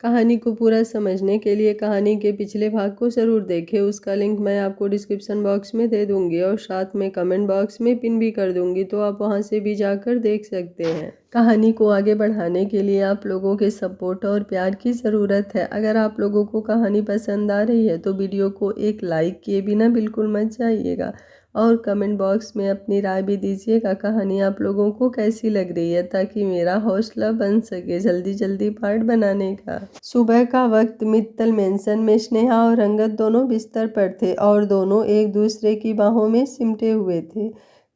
कहानी को पूरा समझने के लिए कहानी के पिछले भाग को ज़रूर देखें। उसका लिंक मैं आपको डिस्क्रिप्शन बॉक्स में दे दूंगी और साथ में कमेंट बॉक्स में पिन भी कर दूंगी, तो आप वहां से भी जाकर देख सकते हैं। कहानी को आगे बढ़ाने के लिए आप लोगों के सपोर्ट और प्यार की ज़रूरत है। अगर आप लोगों को कहानी पसंद आ रही है तो वीडियो को एक लाइक किए बिना बिल्कुल मत जाइएगा और कमेंट बॉक्स में अपनी राय भी दीजिएगा कहानी आप लोगों को कैसी लग रही है, ताकि मेरा हौसला बन सके जल्दी जल्दी पार्ट बनाने का। सुबह का वक्त मित्तल मेंशन में स्नेहा और अंगद दोनों बिस्तर पर थे और दोनों एक दूसरे की बाहों में सिमटे हुए थे।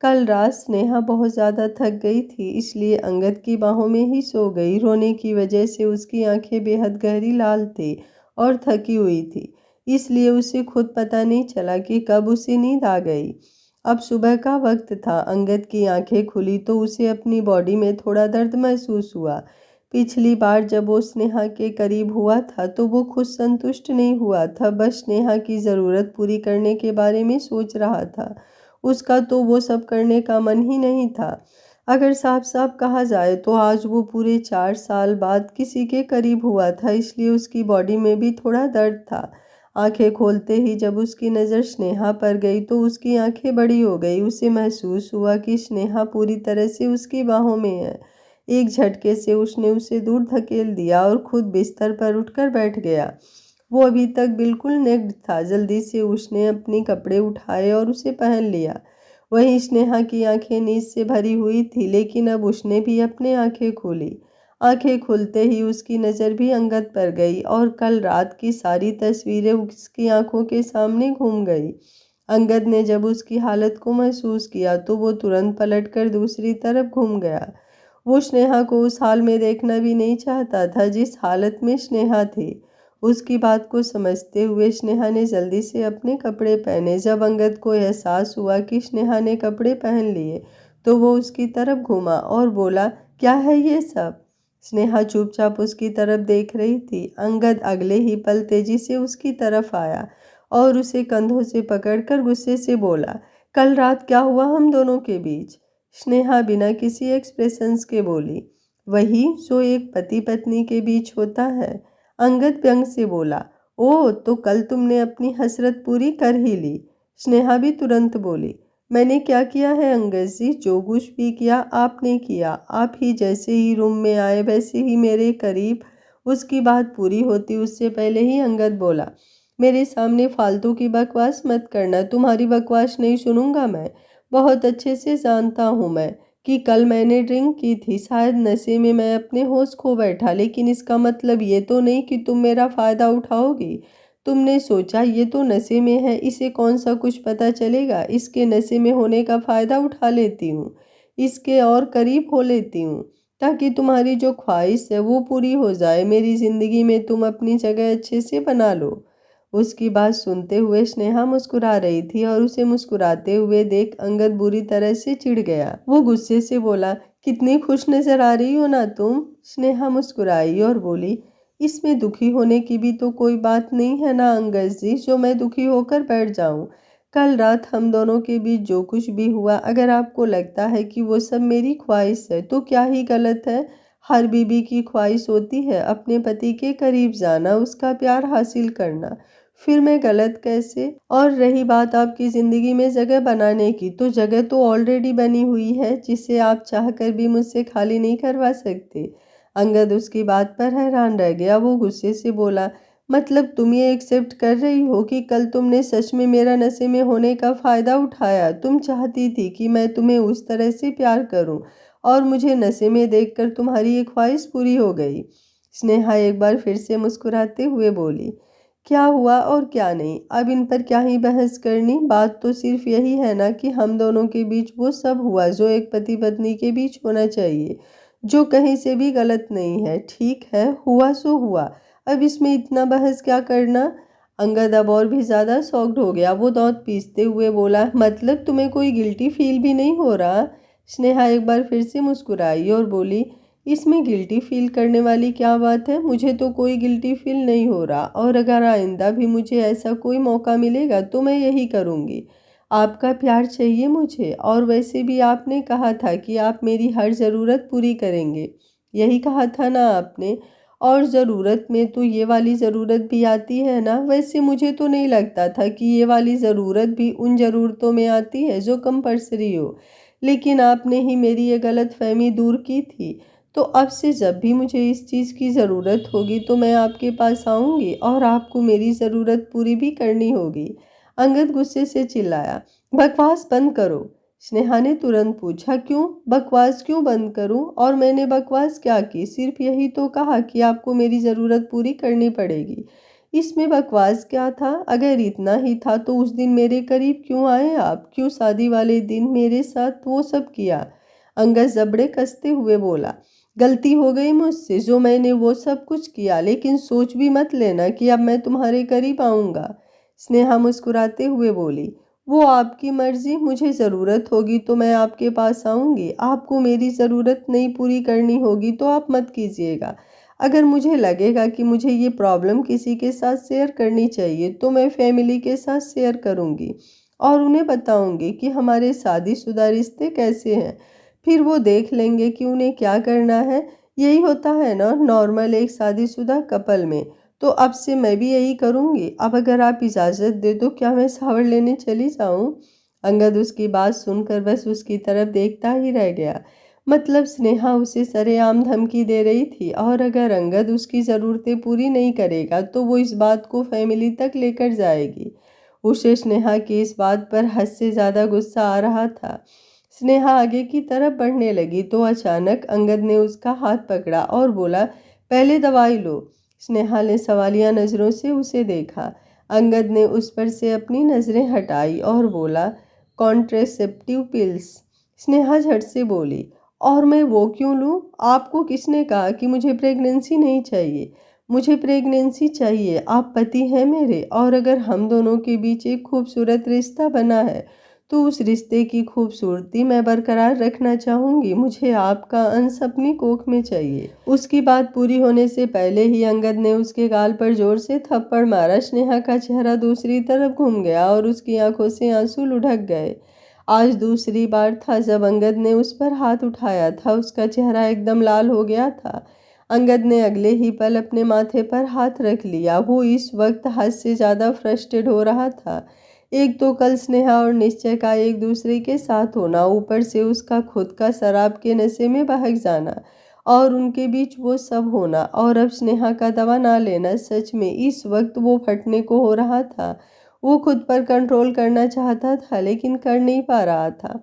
कल रात स्नेहा बहुत ज़्यादा थक गई थी, इसलिए अंगद की बाहों में ही सो गई। रोने की वजह से उसकी आंखें बेहद गहरी लाल थी और थकी हुई थी, इसलिए उसे खुद पता नहीं चला कि कब उसे नींद आ गई। अब सुबह का वक्त था। अंगद की आंखें खुली तो उसे अपनी बॉडी में थोड़ा दर्द महसूस हुआ। पिछली बार जब वो स्नेहा के करीब हुआ था तो वो खुद संतुष्ट नहीं हुआ था, बस स्नेहा की ज़रूरत पूरी करने के बारे में सोच रहा था। उसका तो वो सब करने का मन ही नहीं था। अगर साफ साफ कहा जाए तो आज वो पूरे 4 साल बाद किसी के करीब हुआ था, इसलिए उसकी बॉडी में भी थोड़ा दर्द था। आंखें खोलते ही जब उसकी नज़र स्नेहा पर गई तो उसकी आंखें बड़ी हो गई। उसे महसूस हुआ कि स्नेहा पूरी तरह से उसकी बाहों में है। एक झटके से उसने उसे दूर धकेल दिया और खुद बिस्तर पर उठकर बैठ गया। वो अभी तक बिल्कुल नेक्ड था। जल्दी से उसने अपने कपड़े उठाए और उसे पहन लिया। वहीं स्नेहा की आंखें नींद से भरी हुई थी, लेकिन अब उसने भी अपनी आंखें खोली। आंखें खुलते ही उसकी नज़र भी अंगद पर गई और कल रात की सारी तस्वीरें उसकी आंखों के सामने घूम गई। अंगद ने जब उसकी हालत को महसूस किया तो वो तुरंत पलटकर दूसरी तरफ घूम गया। वो स्नेहा को उस हाल में देखना भी नहीं चाहता था जिस हालत में स्नेहा थी। उसकी बात को समझते हुए स्नेहा ने जल्दी से अपने कपड़े पहने। जब अंगद को एहसास हुआ कि स्नेहा ने कपड़े पहन लिए तो वो उसकी तरफ घूमा और बोला, क्या है ये सब? स्नेहा चुपचाप उसकी तरफ देख रही थी। अंगद अगले ही पल तेजी से उसकी तरफ आया और उसे कंधों से पकड़कर गुस्से से बोला, कल रात क्या हुआ हम दोनों के बीच? स्नेहा बिना किसी एक्सप्रेशंस के बोली, वही जो एक पति पत्नी के बीच होता है। अंगद व्यंग से बोला, ओह तो कल तुमने अपनी हसरत पूरी कर ही ली। स्नेहा भी तुरंत बोली, मैंने क्या किया है अंगद जी? जो कुछ भी किया आपने किया। आप ही जैसे ही रूम में आए वैसे ही मेरे करीब। उसकी बात पूरी होती उससे पहले ही अंगद बोला, मेरे सामने फालतू की बकवास मत करना। तुम्हारी बकवास नहीं सुनूंगा मैं। बहुत अच्छे से जानता हूँ मैं कि कल मैंने ड्रिंक की थी। शायद नशे में मैं अपने होश खो बैठा, लेकिन इसका मतलब ये तो नहीं कि तुम मेरा फ़ायदा उठाओगी। तुमने सोचा ये तो नशे में है, इसे कौन सा कुछ पता चलेगा। इसके नशे में होने का फ़ायदा उठा लेती हूँ, इसके और करीब हो लेती हूँ ताकि तुम्हारी जो ख्वाहिश है वो पूरी हो जाए। मेरी ज़िंदगी में तुम अपनी जगह अच्छे से बना लो। उसकी बात सुनते हुए स्नेहा मुस्कुरा रही थी और उसे मुस्कुराते हुए देख अंगद बुरी तरह से चिढ़ गया। वो गुस्से से बोला, कितनी खुश नजर आ रही हो ना तुम। स्नेहा मुस्कुराई और बोली, इसमें दुखी होने की भी तो कोई बात नहीं है ना अंगद जी, जो मैं दुखी होकर बैठ जाऊं। कल रात हम दोनों के बीच जो कुछ भी हुआ, अगर आपको लगता है कि वो सब मेरी ख्वाहिश है तो क्या ही गलत है। हर बीबी की ख्वाहिश होती है अपने पति के करीब जाना, उसका प्यार हासिल करना। फिर मैं गलत कैसे? और रही बात आपकी ज़िंदगी में जगह बनाने की, तो जगह तो ऑलरेडी बनी हुई है जिसे आप चाहकर भी मुझसे खाली नहीं करवा सकते। अंगद उसकी बात पर हैरान रह गया। वो गुस्से से बोला, मतलब तुम ये एक्सेप्ट कर रही हो कि कल तुमने सच में मेरा नशे में होने का फ़ायदा उठाया? तुम चाहती थी कि मैं तुम्हें उस तरह से प्यार करूं और मुझे नशे में देखकर तुम्हारी ये ख्वाहिश पूरी हो गई। स्नेहा एक बार फिर से मुस्कुराते हुए बोली, क्या हुआ और क्या नहीं, अब इन पर क्या ही बहस करनी। बात तो सिर्फ यही है ना कि हम दोनों के बीच वो सब हुआ जो एक पति पत्नी के बीच होना चाहिए, जो कहीं से भी गलत नहीं है। ठीक है, हुआ सो हुआ, अब इसमें इतना बहस क्या करना। अंगद अब और भी ज़्यादा शॉक्ड हो गया। वो दांत पीसते हुए बोला, मतलब तुम्हें कोई गिल्टी फील भी नहीं हो रहा? स्नेहा एक बार फिर से मुस्कुराई और बोली, इसमें गिल्टी फील करने वाली क्या बात है? मुझे तो कोई गिल्टी फील नहीं हो रहा, और अगर आइंदा भी मुझे ऐसा कोई मौका मिलेगा तो मैं यही करूँगी। आपका प्यार चाहिए मुझे, और वैसे भी आपने कहा था कि आप मेरी हर ज़रूरत पूरी करेंगे। यही कहा था ना आपने? और ज़रूरत में तो ये वाली ज़रूरत भी आती है ना। वैसे मुझे तो नहीं लगता था कि ये वाली ज़रूरत भी उन ज़रूरतों में आती है जो कंपल्सरी हो, लेकिन आपने ही मेरी ये गलतफहमी दूर की थी। तो अब से जब भी मुझे इस चीज़ की ज़रूरत होगी तो मैं आपके पास आऊँगी और आपको मेरी ज़रूरत पूरी भी करनी होगी। अंगद गुस्से से चिल्लाया, बकवास बंद करो। स्नेहा ने तुरंत पूछा, क्यों? बकवास क्यों बंद करूं? और मैंने बकवास क्या की? सिर्फ यही तो कहा कि आपको मेरी ज़रूरत पूरी करनी पड़ेगी। इसमें बकवास क्या था? अगर इतना ही था तो उस दिन मेरे करीब क्यों आए आप? क्यों शादी वाले दिन मेरे साथ वो सब किया? अंगद जबड़े कसते हुए बोला, गलती हो गई मुझसे जो मैंने वो सब कुछ किया, लेकिन सोच भी मत लेना कि अब मैं तुम्हारे करीब आऊँगा। स्नेहा मुस्कुराते हुए बोली, वो आपकी मर्जी, मुझे ज़रूरत होगी तो मैं आपके पास आऊँगी। आपको मेरी ज़रूरत नहीं पूरी करनी होगी तो आप मत कीजिएगा। अगर मुझे लगेगा कि मुझे ये प्रॉब्लम किसी के साथ शेयर करनी चाहिए तो मैं फैमिली के साथ शेयर करूँगी और उन्हें बताऊँगी कि हमारे शादीशुदा रिश्ते कैसे हैं। फिर वो देख लेंगे कि उन्हें क्या करना है। यही होता है ना नॉर्मल एक शादीशुदा कपल में। तो अब से मैं भी यही करूँगी। अब अगर आप इजाज़त दे तो क्या मैं शावर लेने चली जाऊँ? अंगद उसकी बात सुनकर बस उसकी तरफ देखता ही रह गया। मतलब स्नेहा उसे सरेआम धमकी दे रही थी और अगर अंगद उसकी ज़रूरतें पूरी नहीं करेगा तो वो इस बात को फैमिली तक लेकर जाएगी। उसे स्नेहा की इस बात पर हद से ज़्यादा गुस्सा आ रहा था। स्नेहा आगे की तरफ बढ़ने लगी तो अचानक अंगद ने उसका हाथ पकड़ा और बोला, पहले दवाई लो। स्नेहा ने सवालिया नज़रों से उसे देखा। अंगद ने उस पर से अपनी नज़रें हटाई और बोला, कॉन्ट्रेसेप्टिव पिल्स। स्नेहा झट से बोली, और मैं वो क्यों लूँ? आपको किसने कहा कि मुझे प्रेगनेंसी नहीं चाहिए? मुझे प्रेगनेंसी चाहिए। आप पति हैं मेरे और अगर हम दोनों के बीच एक खूबसूरत रिश्ता बना है तो उस रिश्ते की खूबसूरती मैं बरकरार रखना चाहूँगी। मुझे आपका अंश अपनी कोख में चाहिए। उसकी बात पूरी होने से पहले ही अंगद ने उसके गाल पर जोर से थप्पड़ मारा। स्नेहा का चेहरा दूसरी तरफ घूम गया और उसकी आंखों से आंसू लुढ़क गए। आज दूसरी बार था जब अंगद ने उस पर हाथ उठाया था। उसका चेहरा एकदम लाल हो गया था। अंगद ने अगले ही पल अपने माथे पर हाथ रख लिया। वो इस वक्त हद से ज़्यादा फ्रस्ट्रेट हो रहा था। एक तो कल स्नेहा और निश्चय का एक दूसरे के साथ होना, ऊपर से उसका खुद का शराब के नशे में बहक जाना और उनके बीच वो सब होना, और अब स्नेहा का दवा ना लेना। सच में इस वक्त वो फटने को हो रहा था। वो खुद पर कंट्रोल करना चाहता था लेकिन कर नहीं पा रहा था।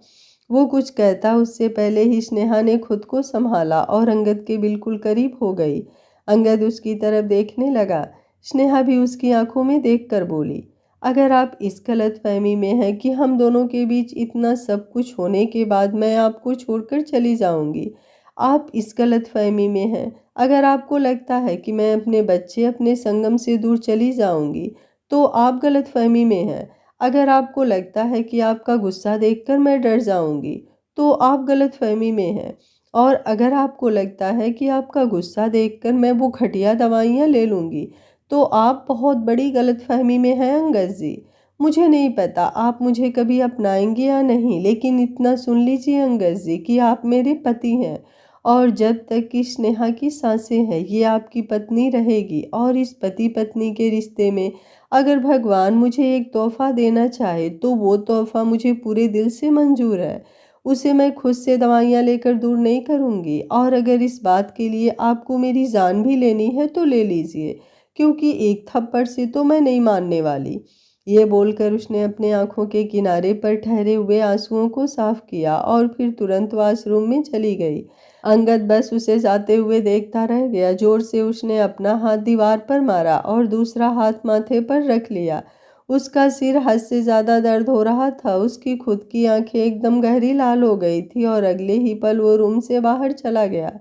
वो कुछ कहता उससे पहले ही स्नेहा ने खुद को संभाला और अंगद के बिल्कुल करीब हो गई। अंगद उसकी तरफ देखने लगा। स्नेहा भी उसकी आंखों में देखकर बोली, अगर आप इस गलतफहमी में हैं कि हम दोनों के बीच इतना सब कुछ होने के बाद मैं आपको छोड़कर चली जाऊंगी, आप इस गलतफहमी में हैं। अगर आपको लगता है कि मैं अपने बच्चे अपने संगम से दूर चली जाऊंगी तो आप गलतफहमी में हैं। अगर आपको लगता है कि आपका गुस्सा देखकर मैं डर जाऊंगी तो आप गलतफहमी में हैं। और अगर आपको लगता है कि आपका गुस्सा देखकर मैं वो घटिया दवाइयाँ ले लूँगी तो आप बहुत बड़ी गलतफहमी में हैं अंगद जी। मुझे नहीं पता आप मुझे कभी अपनाएंगे या नहीं, लेकिन इतना सुन लीजिए अंगद जी कि आप मेरे पति हैं और जब तक कि स्नेहा की सांसें हैं ये आपकी पत्नी रहेगी। और इस पति पत्नी के रिश्ते में अगर भगवान मुझे एक तोहफा देना चाहे तो वो तोहफा मुझे पूरे दिल से मंजूर है। उसे मैं खुद से दवाइयाँ लेकर दूर नहीं करूँगी। और अगर इस बात के लिए आपको मेरी जान भी लेनी है तो ले लीजिए, क्योंकि एक थप्पड़ से तो मैं नहीं मानने वाली। ये बोलकर उसने अपने आंखों के किनारे पर ठहरे हुए आंसुओं को साफ किया और फिर तुरंत वॉशरूम में चली गई। अंगद बस उसे जाते हुए देखता रह गया। जोर से उसने अपना हाथ दीवार पर मारा और दूसरा हाथ माथे पर रख लिया। उसका सिर हद से ज़्यादा दर्द हो रहा था। उसकी खुद की आंखें एकदम गहरी लाल हो गई थी और अगले ही पल वो रूम से बाहर चला गया।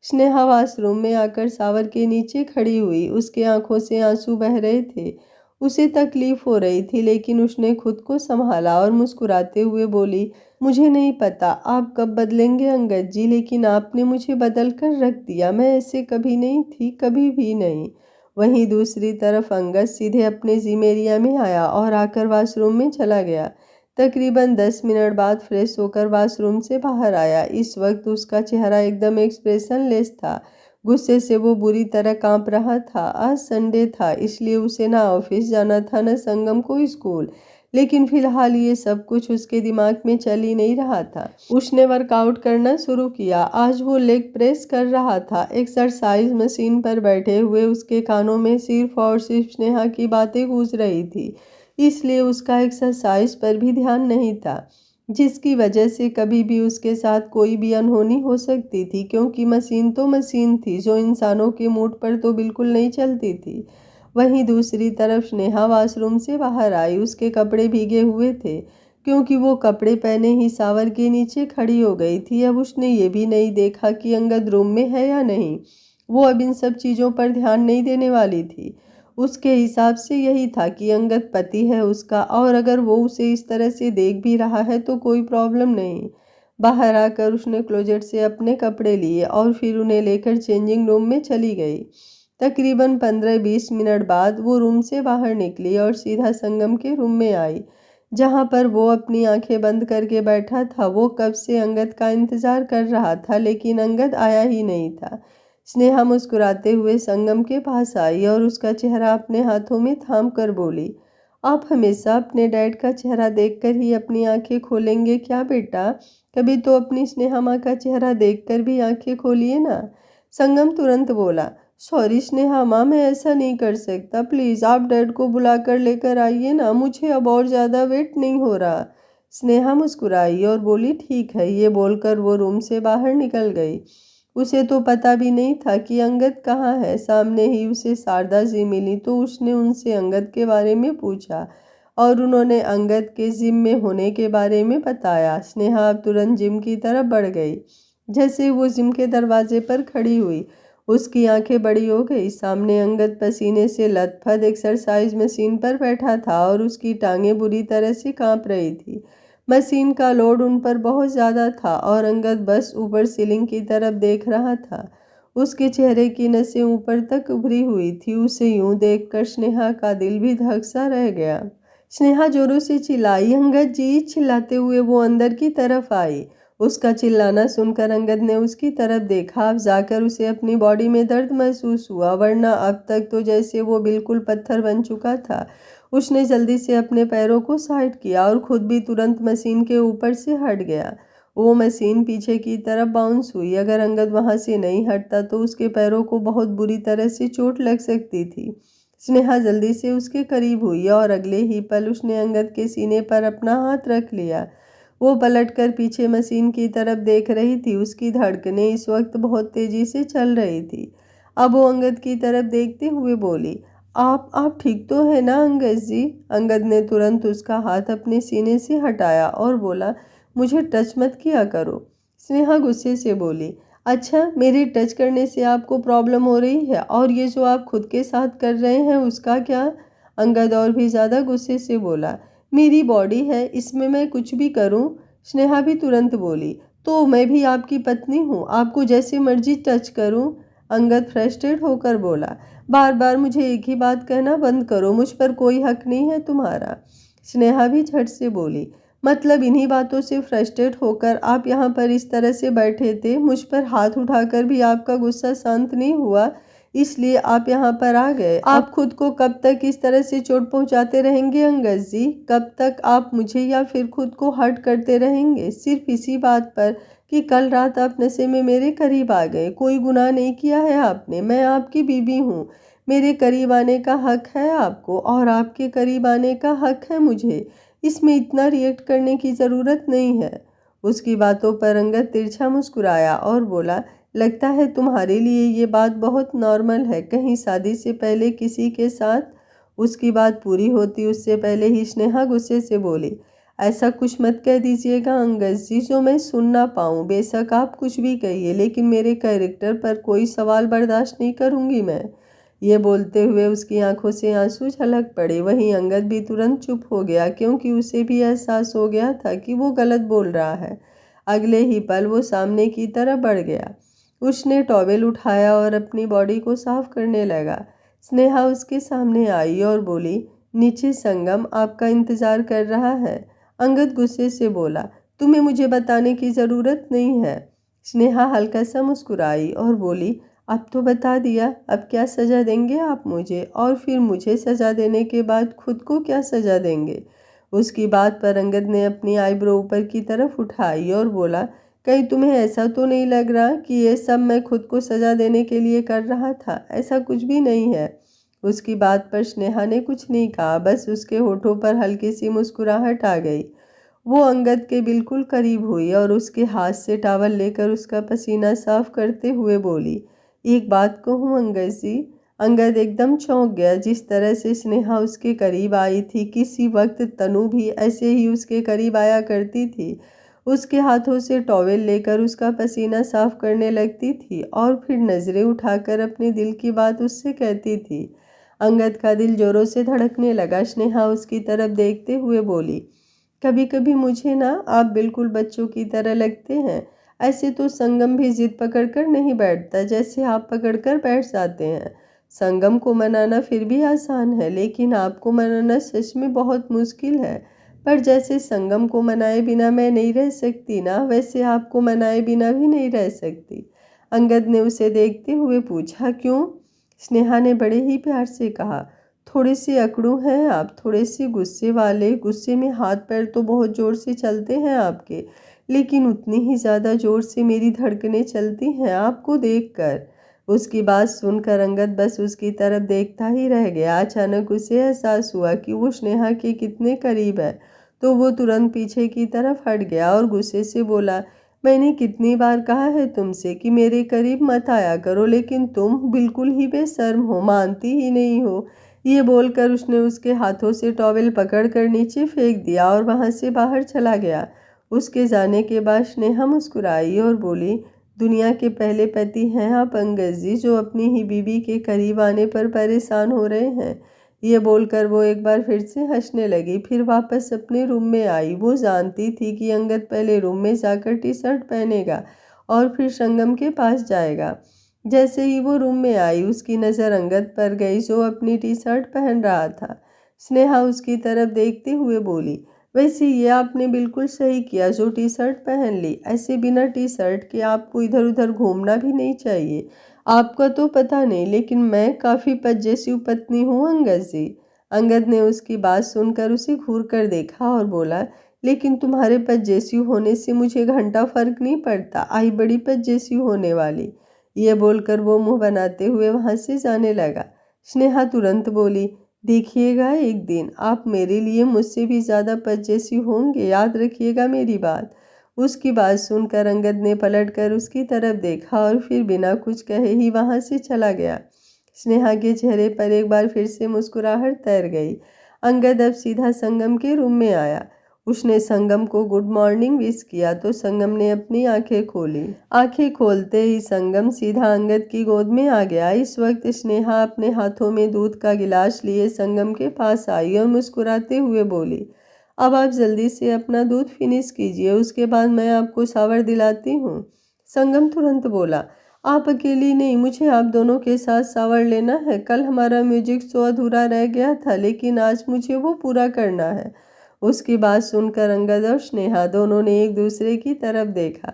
स्नेहा वॉशरूम में आकर शावर के नीचे खड़ी हुई। उसके आंखों से आंसू बह रहे थे। उसे तकलीफ हो रही थी लेकिन उसने खुद को संभाला और मुस्कुराते हुए बोली, मुझे नहीं पता आप कब बदलेंगे अंगद जी, लेकिन आपने मुझे बदल कर रख दिया। मैं ऐसे कभी नहीं थी, कभी भी नहीं। वहीं दूसरी तरफ अंगद सीधे अपने जिम एरिया में आया और आकर वॉशरूम में चला गया। तकरीबन 10 मिनट बाद फ्रेश होकर वॉशरूम से बाहर आया। इस वक्त उसका चेहरा एकदम एक्सप्रेशनलेस था। गुस्से से वो बुरी तरह कांप रहा था। आज संडे था, इसलिए उसे ना ऑफिस जाना था न संगम को स्कूल। लेकिन फिलहाल ये सब कुछ उसके दिमाग में चल ही नहीं रहा था। उसने वर्कआउट करना शुरू किया। आज वो लेग प्रेस कर रहा था। एक्सरसाइज मशीन पर बैठे हुए उसके कानों में सिर्फ और सिर्फ स्नेहा की बातें गूंज रही थी, इसलिए उसका एक्सरसाइज पर भी ध्यान नहीं था, जिसकी वजह से कभी भी उसके साथ कोई भी अनहोनी हो सकती थी, क्योंकि मशीन तो मशीन थी जो इंसानों के मूड पर तो बिल्कुल नहीं चलती थी। वहीं दूसरी तरफ स्नेहा वॉशरूम से बाहर आई। उसके कपड़े भीगे हुए थे, क्योंकि वो कपड़े पहने ही शावर के नीचे खड़ी हो गई थी। अब उसने ये भी नहीं देखा कि अंगद रूम में है या नहीं। वो अब इन सब चीज़ों पर ध्यान नहीं देने वाली थी। उसके हिसाब से यही था कि अंगद पति है उसका, और अगर वो उसे इस तरह से देख भी रहा है तो कोई प्रॉब्लम नहीं। बाहर आकर उसने क्लोजेट से अपने कपड़े लिए और फिर उन्हें लेकर चेंजिंग रूम में चली गई। तकरीबन 15-20 मिनट बाद वो रूम से बाहर निकली और सीधा संगम के रूम में आई, जहाँ पर वो अपनी आंखें बंद करके बैठा था। वो कब से अंगद का इंतजार कर रहा था, लेकिन अंगद आया ही नहीं था। स्नेहा मुस्कुराते हुए संगम के पास आई और उसका चेहरा अपने हाथों में थाम कर बोली, आप हमेशा अपने डैड का चेहरा देखकर ही अपनी आंखें खोलेंगे क्या बेटा? कभी तो अपनी स्नेहा माँ का चेहरा देखकर भी आंखें खोलिए ना। संगम तुरंत बोला, सॉरी स्नेहा माँ, मैं ऐसा नहीं कर सकता, प्लीज़ आप डैड को बुला कर लेकर आइए ना, मुझे अब और ज़्यादा वेट नहीं हो रहा। स्नेहा मुस्कुराई और बोली, ठीक है। ये बोलकर वो रूम से बाहर निकल गई। उसे तो पता भी नहीं था कि अंगद कहाँ है। सामने ही उसे शारदा जी मिली तो उसने उनसे अंगद के बारे में पूछा और उन्होंने अंगद के जिम में होने के बारे में बताया। स्नेहा अब तुरंत जिम की तरफ बढ़ गई। जैसे वो जिम के दरवाजे पर खड़ी हुई, उसकी आंखें बड़ी हो गई। सामने अंगद पसीने से लथपथ एक्सरसाइज मशीन पर बैठा था और उसकी टांगें बुरी तरह से कांप रही थी। मशीन का लोड उन पर बहुत ज़्यादा था और अंगद बस ऊपर सीलिंग की तरफ देख रहा था। उसके चेहरे की नसें ऊपर तक उभरी हुई थी। उसे यूं देखकर स्नेहा का दिल भी धक सा रह गया। स्नेहा जोरों से चिल्लाई, अंगद जी! चिल्लाते हुए वो अंदर की तरफ आई। उसका चिल्लाना सुनकर अंगद ने उसकी तरफ देखा। अब जाकर उसे अपनी बॉडी में दर्द महसूस हुआ, वरना अब तक तो जैसे वो बिल्कुल पत्थर बन चुका था। उसने जल्दी से अपने पैरों को साइड किया और खुद भी तुरंत मशीन के ऊपर से हट गया। वो मशीन पीछे की तरफ बाउंस हुई। अगर अंगद वहां से नहीं हटता तो उसके पैरों को बहुत बुरी तरह से चोट लग सकती थी। स्नेहा जल्दी से उसके करीब हुई और अगले ही पल उसने अंगद के सीने पर अपना हाथ रख लिया। वो पलटकर पीछे मशीन की तरफ देख रही थी। उसकी धड़कनें इस वक्त बहुत तेजी से चल रही थी। अब वो अंगद की तरफ देखते हुए बोली, आप ठीक तो है ना अंगद जी? अंगद ने तुरंत उसका हाथ अपने सीने से हटाया और बोला, मुझे टच मत किया करो। स्नेहा गुस्से से बोली, अच्छा, मेरे टच करने से आपको प्रॉब्लम हो रही है, और ये जो आप खुद के साथ कर रहे हैं उसका क्या? अंगद और भी ज़्यादा गुस्से से बोला, मेरी बॉडी है, इसमें मैं कुछ भी करूं? स्नेहा भी तुरंत बोली, तो मैं भी आपकी पत्नी हूँ, आपको जैसे मर्जी टच करूं। अंगद फ्रस्ट्रेट होकर बोला, बार बार मुझे एक ही बात कहना बंद करो, मुझ पर कोई हक नहीं है तुम्हारा। स्नेहा भी झट से बोली, मतलब इन्हीं बातों से फ्रस्ट्रेट होकर आप यहाँ पर इस तरह से बैठे थे, मुझ पर हाथ उठाकर भी आपका गुस्सा शांत नहीं हुआ, इसलिए आप यहाँ पर आ गए। आप खुद को कब तक इस तरह से चोट पहुँचाते रहेंगे अंगद जी? कब तक आप मुझे या फिर खुद को हर्ट करते रहेंगे, सिर्फ इसी बात पर कि कल रात आप नशे में मेरे करीब आ गए? कोई गुनाह नहीं किया है आपने, मैं आपकी बीवी हूँ, मेरे करीब आने का हक है आपको और आपके करीब आने का हक है मुझे। इसमें इतना रिएक्ट करने की ज़रूरत नहीं है। उसकी बातों पर अंगद तिरछा मुस्कुराया और बोला, लगता है तुम्हारे लिए ये बात बहुत नॉर्मल है। कहीं शादी से पहले किसी के साथ? उसकी बात पूरी होती उससे पहले ही स्नेहा गुस्से से बोली, ऐसा कुछ मत कह दीजिएगा अंगद जी जो मैं सुन ना पाऊँ। बेशक आप कुछ भी कहिए, लेकिन मेरे कैरेक्टर पर कोई सवाल बर्दाश्त नहीं करूँगी मैं। ये बोलते हुए उसकी आंखों से आंसू छलक पड़े। वहीं अंगद भी तुरंत चुप हो गया, क्योंकि उसे भी एहसास हो गया था कि वो गलत बोल रहा है। अगले ही पल वो सामने की तरफ बढ़ गया। उसने टॉवेल उठाया और अपनी बॉडी को साफ करने लगा। स्नेहा उसके सामने आई और बोली, नीचे संगम आपका इंतजार कर रहा है। अंगद गुस्से से बोला, तुम्हें मुझे बताने की ज़रूरत नहीं है। स्नेहा हल्का सा मुस्कुराई और बोली, अब तो बता दिया, अब क्या सज़ा देंगे आप मुझे, और फिर मुझे सज़ा देने के बाद खुद को क्या सज़ा देंगे। उसकी बात पर अंगद ने अपनी आईब्रो ऊपर की तरफ उठाई और बोला, कहीं तुम्हें ऐसा तो नहीं लग रहा कि ये सब मैं खुद को सज़ा देने के लिए कर रहा था? ऐसा कुछ भी नहीं है। उसकी बात पर स्नेहा ने कुछ नहीं कहा, बस उसके होठों पर हल्की सी मुस्कुराहट आ गई। वो अंगद के बिल्कुल करीब हुई और उसके हाथ से टॉवल लेकर उसका पसीना साफ करते हुए बोली, एक बात कहूँ अंगद जी। अंगद एकदम चौंक गया। जिस तरह से स्नेहा उसके करीब आई थी, किसी वक्त तनु भी ऐसे ही उसके करीब आया करती थी। उसके हाथों से टॉवेल लेकर उसका पसीना साफ करने लगती थी और फिर नज़रें उठाकर अपने दिल की बात उससे कहती थी। अंगद का दिल जोरों से धड़कने लगा। स्नेहा उसकी तरफ देखते हुए बोली, कभी कभी मुझे ना आप बिल्कुल बच्चों की तरह लगते हैं। ऐसे तो संगम भी जिद पकड़कर नहीं बैठता जैसे आप पकड़कर बैठ जाते हैं। संगम को मनाना फिर भी आसान है, लेकिन आपको मनाना सच में बहुत मुश्किल है। पर जैसे संगम को मनाए बिना मैं नहीं रह सकती ना, वैसे आपको मनाए बिना भी नहीं रह सकती। अंगद ने उसे देखते हुए पूछा, क्यों? स्नेहा ने बड़े ही प्यार से कहा, थोड़े से अकड़ू हैं आप, थोड़े से गुस्से वाले। गुस्से में हाथ पैर तो बहुत ज़ोर से चलते हैं आपके, लेकिन उतनी ही ज़्यादा ज़ोर से मेरी धड़कनें चलती हैं आपको देखकर। उसकी बात सुनकर अंगद बस उसकी तरफ देखता ही रह गया। अचानक उसे एहसास हुआ कि वो स्नेहा के कितने करीब है, तो वो तुरंत पीछे की तरफ हट गया और गुस्से से बोला, मैंने कितनी बार कहा है तुमसे कि मेरे करीब मत आया करो, लेकिन तुम बिल्कुल ही बेशर्म हो, मानती ही नहीं हो। ये बोलकर उसने उसके हाथों से टॉवेल पकड़कर नीचे फेंक दिया और वहां से बाहर चला गया। उसके जाने के बाद स्नेहा मुस्कुराई और बोली, दुनिया के पहले पति हैं आप अंगद जी, जो अपनी ही बीवी के करीब आने पर परेशान हो रहे हैं। ये बोलकर वो एक बार फिर से हंसने लगी, फिर वापस अपने रूम में आई। वो जानती थी कि अंगद पहले रूम में जाकर टी शर्ट पहनेगा और फिर संगम के पास जाएगा। जैसे ही वो रूम में आई, उसकी नज़र अंगद पर गई, जो अपनी टी शर्ट पहन रहा था। स्नेहा उसकी तरफ देखते हुए बोली, वैसे ये आपने बिल्कुल सही किया जो टी शर्ट पहन ली। ऐसे बिना टी शर्ट के आपको इधर उधर घूमना भी नहीं चाहिए। आपका तो पता नहीं, लेकिन मैं काफ़ी पजेसिव पत्नी हूँ अंगद जी। अंगद ने उसकी बात सुनकर उसे घूर कर देखा और बोला, लेकिन तुम्हारे पजेसिव होने से मुझे घंटा फर्क नहीं पड़ता। आई बड़ी पजेसिव होने वाली। ये बोलकर वो मुंह बनाते हुए वहां से जाने लगा। स्नेहा तुरंत बोली, देखिएगा एक दिन आप मेरे लिए मुझसे भी ज़्यादा पजेसिव होंगे, याद रखिएगा मेरी बात। उसकी बात सुनकर अंगद ने पलटकर उसकी तरफ देखा और फिर बिना कुछ कहे ही वहां से चला गया। स्नेहा के चेहरे पर एक बार फिर से मुस्कुराहट तैर गई। अंगद अब सीधा संगम के रूम में आया। उसने संगम को गुड मॉर्निंग विश किया तो संगम ने अपनी आंखें खोली। आंखें खोलते ही संगम सीधा अंगद की गोद में आ गया। इस वक्त स्नेहा अपने हाथों में दूध का गिलास लिए संगम के पास आई और मुस्कुराते हुए बोली, अब आप जल्दी से अपना दूध फिनिश कीजिए, उसके बाद मैं आपको शावर दिलाती हूँ। संगम तुरंत बोला, आप अकेली नहीं, मुझे आप दोनों के साथ शावर लेना है। कल हमारा म्यूजिक शो अधूरा रह गया था, लेकिन आज मुझे वो पूरा करना है। उसकी बात सुनकर अंगद और स्नेहा दोनों ने एक दूसरे की तरफ देखा।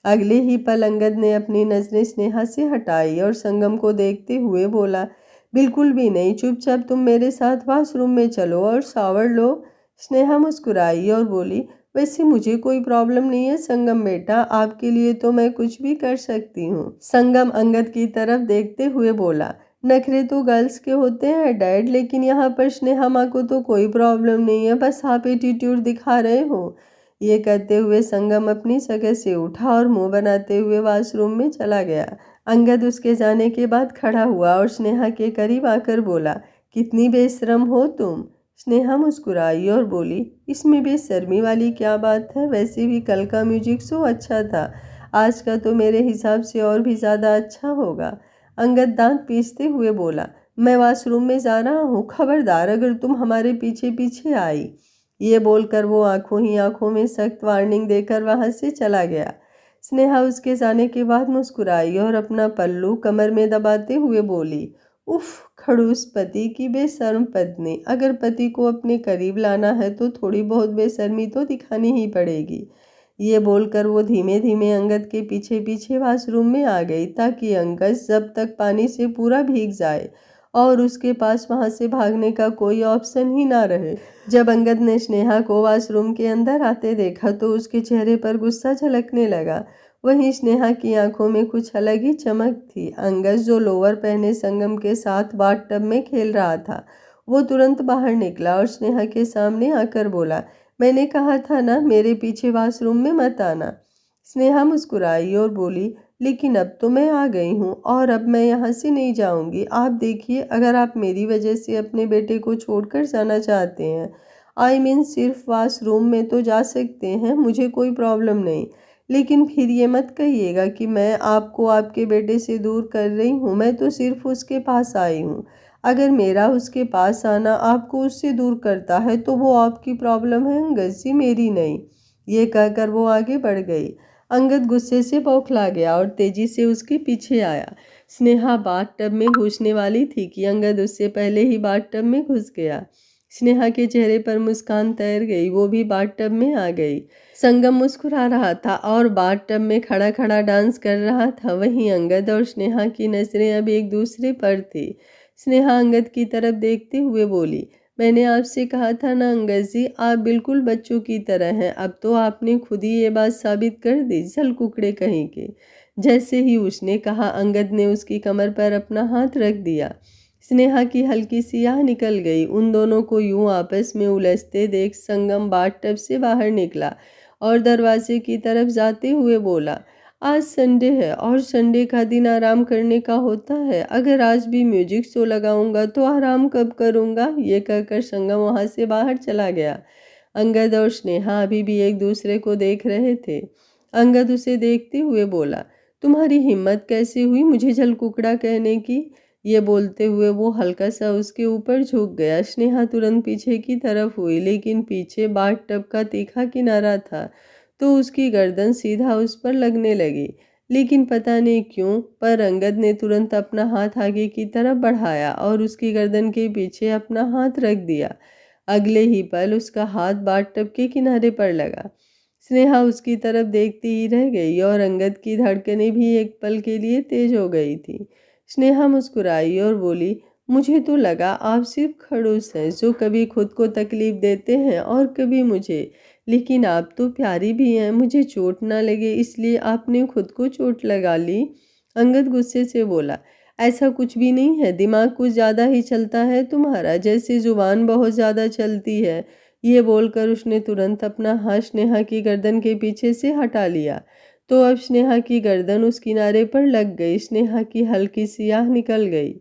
अगले ही पल अंगद ने अपनी नज़रें स्नेहा से हटाई और संगम को देखते हुए बोला, बिल्कुल भी नहीं, चुपचाप तुम मेरे साथ वॉशरूम में चलो और शावर लो। स्नेहा मुस्कुराई और बोली, वैसे मुझे कोई प्रॉब्लम नहीं है संगम बेटा, आपके लिए तो मैं कुछ भी कर सकती हूँ। संगम अंगद की तरफ देखते हुए बोला, नखरे तो गर्ल्स के होते हैं डैड, लेकिन यहाँ पर स्नेहा माँ को तो कोई प्रॉब्लम नहीं है, बस आप एटीट्यूड दिखा रहे हो। ये कहते हुए संगम अपनी जगह से उठा और मुंह बनाते हुए वॉशरूम में चला गया। अंगद उसके जाने के बाद खड़ा हुआ और स्नेहा के करीब आकर बोला, कितनी बेशरम हो तुम। स्नेहा मुस्कुराई और बोली, इसमें बेशर्मी वाली क्या बात है, वैसे भी कल का म्यूजिक शो अच्छा था, आज का तो मेरे हिसाब से और भी ज़्यादा अच्छा होगा। अंगद दांत पीसते हुए बोला, मैं वॉशरूम में जा रहा हूँ, खबरदार अगर तुम हमारे पीछे पीछे आई। ये बोलकर वो आंखों ही आंखों में सख्त वार्निंग देकर वहां से चला गया। स्नेहा उसके जाने के बाद मुस्कुराई और अपना पल्लू कमर में दबाते हुए बोली, उफ, खड़ूस पति की बेशर्म पत्नी। अगर पति को अपने करीब लाना है तो थोड़ी बहुत बेशर्मी तो दिखानी ही पड़ेगी। ये बोलकर वो धीमे धीमे अंगद के पीछे पीछे वॉशरूम में आ गई ताकि अंगद जब तक पानी से पूरा भीग जाए और उसके पास वहां से भागने का कोई ऑप्शन ही ना रहे। जब अंगद ने स्नेहा को वॉशरूम के अंदर आते देखा तो उसके चेहरे पर गुस्सा झलकने लगा। वहीं स्नेहा की आंखों में कुछ अलग ही चमक थी। अंगद जो लोअर पहने संगम के साथ बाथटब में खेल रहा था वो तुरंत बाहर निकला और स्नेहा के सामने आकर बोला, मैंने कहा था ना मेरे पीछे वॉशरूम में मत आना। स्नेहा मुस्कुराई और बोली, लेकिन अब तो मैं आ गई हूँ और अब मैं यहाँ से नहीं जाऊँगी। आप देखिए, अगर आप मेरी वजह से अपने बेटे को छोड़कर जाना चाहते हैं, आई मीन सिर्फ वॉशरूम में तो जा सकते हैं, मुझे कोई प्रॉब्लम नहीं, लेकिन फिर ये मत कहिएगा कि मैं आपको आपके बेटे से दूर कर रही हूँ। मैं तो सिर्फ उसके पास आई हूँ। अगर मेरा उसके पास आना आपको उससे दूर करता है तो वो आपकी प्रॉब्लम है अंगद जी, मेरी नहीं। ये कहकर वो आगे बढ़ गई। अंगद गुस्से से बौखला गया और तेजी से उसके पीछे आया। स्नेहा बाथटब में घुसने वाली थी कि अंगद उससे पहले ही बाथटब में घुस गया। स्नेहा के चेहरे पर मुस्कान तैर गई, वो भी बाथटब में आ गई। संगम मुस्कुरा रहा था और बाथटब में खड़ा खड़ा डांस कर रहा था। वहीं अंगद और स्नेहा की नजरें अब एक दूसरे पर थी। स्नेहा अंगद की तरफ देखते हुए बोली, मैंने आपसे कहा था ना अंगद जी, आप बिल्कुल बच्चों की तरह हैं। अब तो आपने खुद ही ये बात साबित कर दी, जल कुकड़े कहीं के। जैसे ही उसने कहा अंगद ने उसकी कमर पर अपना हाथ रख दिया। स्नेहा की हल्की सी आह निकल गई। उन दोनों को यूं आपस में उलझते देख संगम बाथटब से बाहर निकला और दरवाजे की तरफ जाते हुए बोला, आज संडे है और संडे का दिन आराम करने का होता है। अगर आज भी म्यूजिक शो लगाऊंगा तो आराम कब करूंगा। ये कहकर संगम वहां से बाहर चला गया। अंगद और स्नेहा अभी भी एक दूसरे को देख रहे थे। अंगद उसे देखते हुए बोला, तुम्हारी हिम्मत कैसे हुई मुझे जल कुकड़ा कहने की। ये बोलते हुए वो हल्का सा उसके ऊपर झुक गया। स्नेहा तुरंत पीछे की तरफ हुई, लेकिन पीछे बाथटब का तीखा किनारा था तो उसकी गर्दन सीधा उस पर लगने लगी। लेकिन पता नहीं क्यों पर अंगद ने तुरंत अपना हाथ आगे की तरफ बढ़ाया और उसकी गर्दन के पीछे अपना हाथ रख दिया। अगले ही पल उसका हाथ बाथटब के किनारे पर लगा। स्नेहा उसकी तरफ देखती ही रह गई और अंगद की धड़कनें भी एक पल के लिए तेज हो गई थी। स्नेहा मुस्कुराई और बोली, मुझे तो लगा आप सिर्फ खड़ूस हैं जो कभी खुद को तकलीफ देते हैं और कभी मुझे, लेकिन आप तो प्यारी भी हैं। मुझे चोट ना लगे इसलिए आपने खुद को चोट लगा ली। अंगद गुस्से से बोला, ऐसा कुछ भी नहीं है, दिमाग कुछ ज़्यादा ही चलता है तुम्हारा, जैसे जुबान बहुत ज़्यादा चलती है। ये बोलकर उसने तुरंत अपना हाथ स्नेहा की गर्दन के पीछे से हटा लिया तो अब स्नेहा की गर्दन उस किनारे पर लग गई। स्नेहा की हल्की सी आह निकल गई।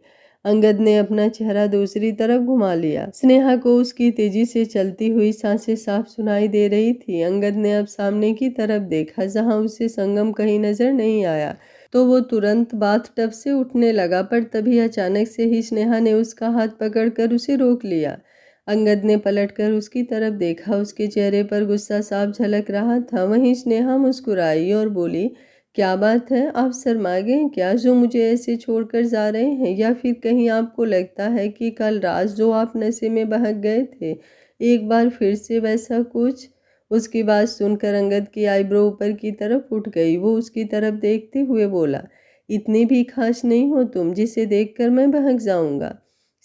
अंगद ने अपना चेहरा दूसरी तरफ घुमा लिया। स्नेहा को उसकी तेजी से चलती हुई सांसें साफ सुनाई दे रही थी। अंगद ने अब सामने की तरफ देखा जहां उसे संगम कहीं नजर नहीं आया तो वो तुरंत बाथटब से उठने लगा, पर तभी अचानक से ही स्नेहा ने उसका हाथ पकड़कर उसे रोक लिया। अंगद ने पलटकर उसकी तरफ देखा, उसके चेहरे पर गुस्सा साफ झलक रहा था। वहीं स्नेहा मुस्कुराई और बोली, क्या बात है, आप शर्मा गए क्या जो मुझे ऐसे छोड़कर जा रहे हैं, या फिर कहीं आपको लगता है कि कल रात जो आप नशे में बहक गए थे एक बार फिर से वैसा कुछ। उसकी बात सुनकर अंगद की आईब्रो ऊपर की तरफ उठ गई। वो उसकी तरफ देखते हुए बोला, इतनी भी खास नहीं हो तुम जिसे देखकर मैं बहक जाऊंगा।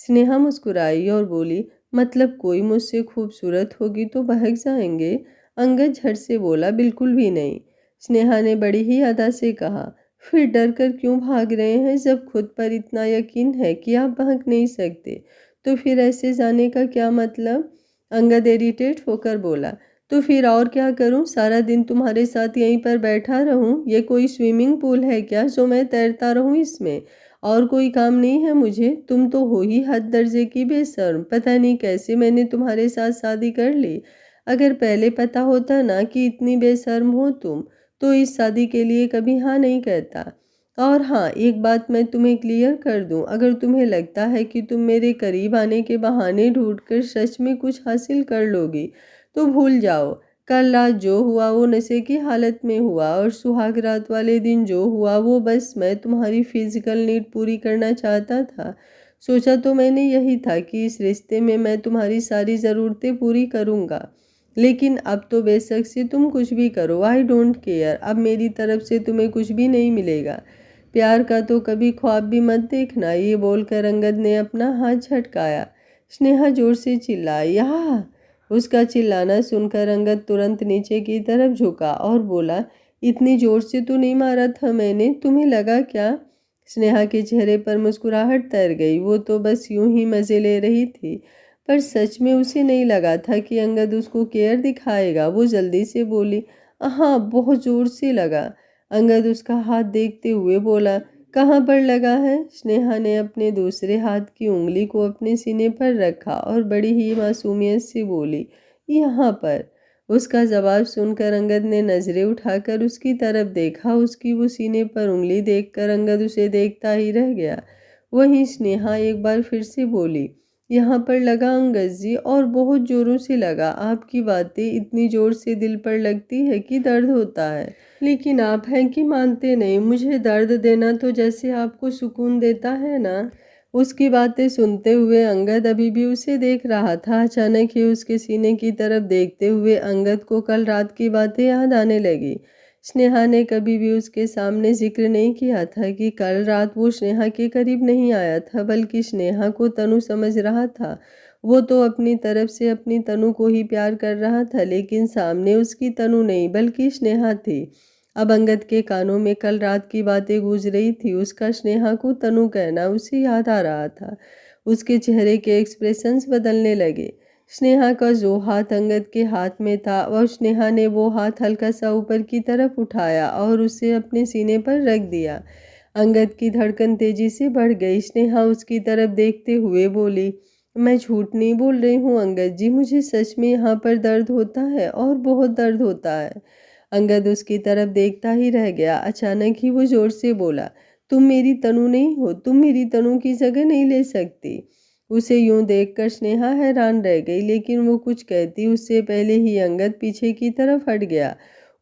स्नेहा मुस्कुराई और बोली, मतलब कोई मुझसे खूबसूरत होगी तो बहक जाएंगे। अंगद झट से बोला, बिल्कुल भी नहीं। स्नेहा ने बड़ी ही अदा से कहा, फिर डर कर क्यों भाग रहे हैं, जब खुद पर इतना यकीन है कि आप भाग नहीं सकते तो फिर ऐसे जाने का क्या मतलब। अंगद इरिटेट होकर बोला, तो फिर और क्या करूं, सारा दिन तुम्हारे साथ यहीं पर बैठा रहूं। ये कोई स्विमिंग पूल है क्या जो मैं तैरता रहूं इसमें, और कोई काम नहीं है मुझे। तुम तो हो ही हद दर्जे की बेशर्म, पता नहीं कैसे मैंने तुम्हारे साथ शादी कर ली। अगर पहले पता होता ना कि इतनी बेशर्म हो तुम तो इस शादी के लिए कभी हाँ नहीं कहता। और हाँ, एक बात मैं तुम्हें क्लियर कर दूं, अगर तुम्हें लगता है कि तुम मेरे करीब आने के बहाने ढूंढकर सच में कुछ हासिल कर लोगी तो भूल जाओ। कल रात जो हुआ वो नशे की हालत में हुआ, और सुहाग रात वाले दिन जो हुआ वो बस मैं तुम्हारी फिजिकल नीड पूरी करना चाहता था। सोचा तो मैंने यही था कि इस रिश्ते में मैं तुम्हारी सारी ज़रूरतें पूरी करूँगा। लेकिन अब तो बेशक से तुम कुछ भी करो, आई डोंट केयर। अब मेरी तरफ से तुम्हें कुछ भी नहीं मिलेगा। प्यार का तो कभी ख्वाब भी मत देखना। ये बोलकर अंगद ने अपना हाथ झटकाया। स्नेहा जोर से चिल्लाई, याह! उसका चिल्लाना सुनकर अंगद तुरंत नीचे की तरफ झुका और बोला, इतनी जोर से तो नहीं मारा था मैंने, तुम्हें लगा क्या? स्नेहा के चेहरे पर मुस्कुराहट तैर गई। वो तो बस यूं ही मज़े ले रही थी, पर सच में उसे नहीं लगा था कि अंगद उसको केयर दिखाएगा। वो जल्दी से बोली, हाँ, बहुत ज़ोर से लगा। अंगद उसका हाथ देखते हुए बोला, कहाँ पर लगा है? स्नेहा ने अपने दूसरे हाथ की उंगली को अपने सीने पर रखा और बड़ी ही मासूमियत से बोली, यहाँ पर। उसका जवाब सुनकर अंगद ने नज़रें उठाकर उसकी तरफ देखा। उसकी वो सीने पर उंगली देखकर अंगद उसे देखता ही रह गया। वहीं स्नेहा एक बार फिर से बोली, यहाँ पर लगा अंगद जी, और बहुत जोरों से लगा। आपकी बातें इतनी जोर से दिल पर लगती है कि दर्द होता है, लेकिन आप हैं कि मानते नहीं। मुझे दर्द देना तो जैसे आपको सुकून देता है ना। उसकी बातें सुनते हुए अंगद अभी भी उसे देख रहा था। अचानक ही उसके सीने की तरफ देखते हुए अंगद को कल रात की बातें याद आने लगी। स्नेहा ने कभी भी उसके सामने जिक्र नहीं किया था कि कल रात वो स्नेहा के करीब नहीं आया था, बल्कि स्नेहा को तनु समझ रहा था। वो तो अपनी तरफ से अपनी तनु को ही प्यार कर रहा था, लेकिन सामने उसकी तनु नहीं बल्कि स्नेहा थी। अब अंगद के कानों में कल रात की बातें गूंज रही थी। उसका स्नेहा को तनु कहना उसे याद आ रहा था। उसके चेहरे के एक्सप्रेशंस बदलने लगे। स्नेहा का जो हाथ अंगद के हाथ में था, वह स्नेहा ने वो हाथ हल्का सा ऊपर की तरफ उठाया और उसे अपने सीने पर रख दिया। अंगद की धड़कन तेजी से बढ़ गई। स्नेहा उसकी तरफ देखते हुए बोली, मैं झूठ नहीं बोल रही हूँ अंगद जी, मुझे सच में यहाँ पर दर्द होता है और बहुत दर्द होता है। अंगद उसकी तरफ देखता ही रह गया। अचानक ही वो जोर से बोला, तुम मेरी तनु नहीं हो, तुम मेरी तनु की जगह नहीं ले सकती। उसे यूं देखकर स्नेहा हैरान रह गई, लेकिन वो कुछ कहती उससे पहले ही अंगद पीछे की तरफ हट गया।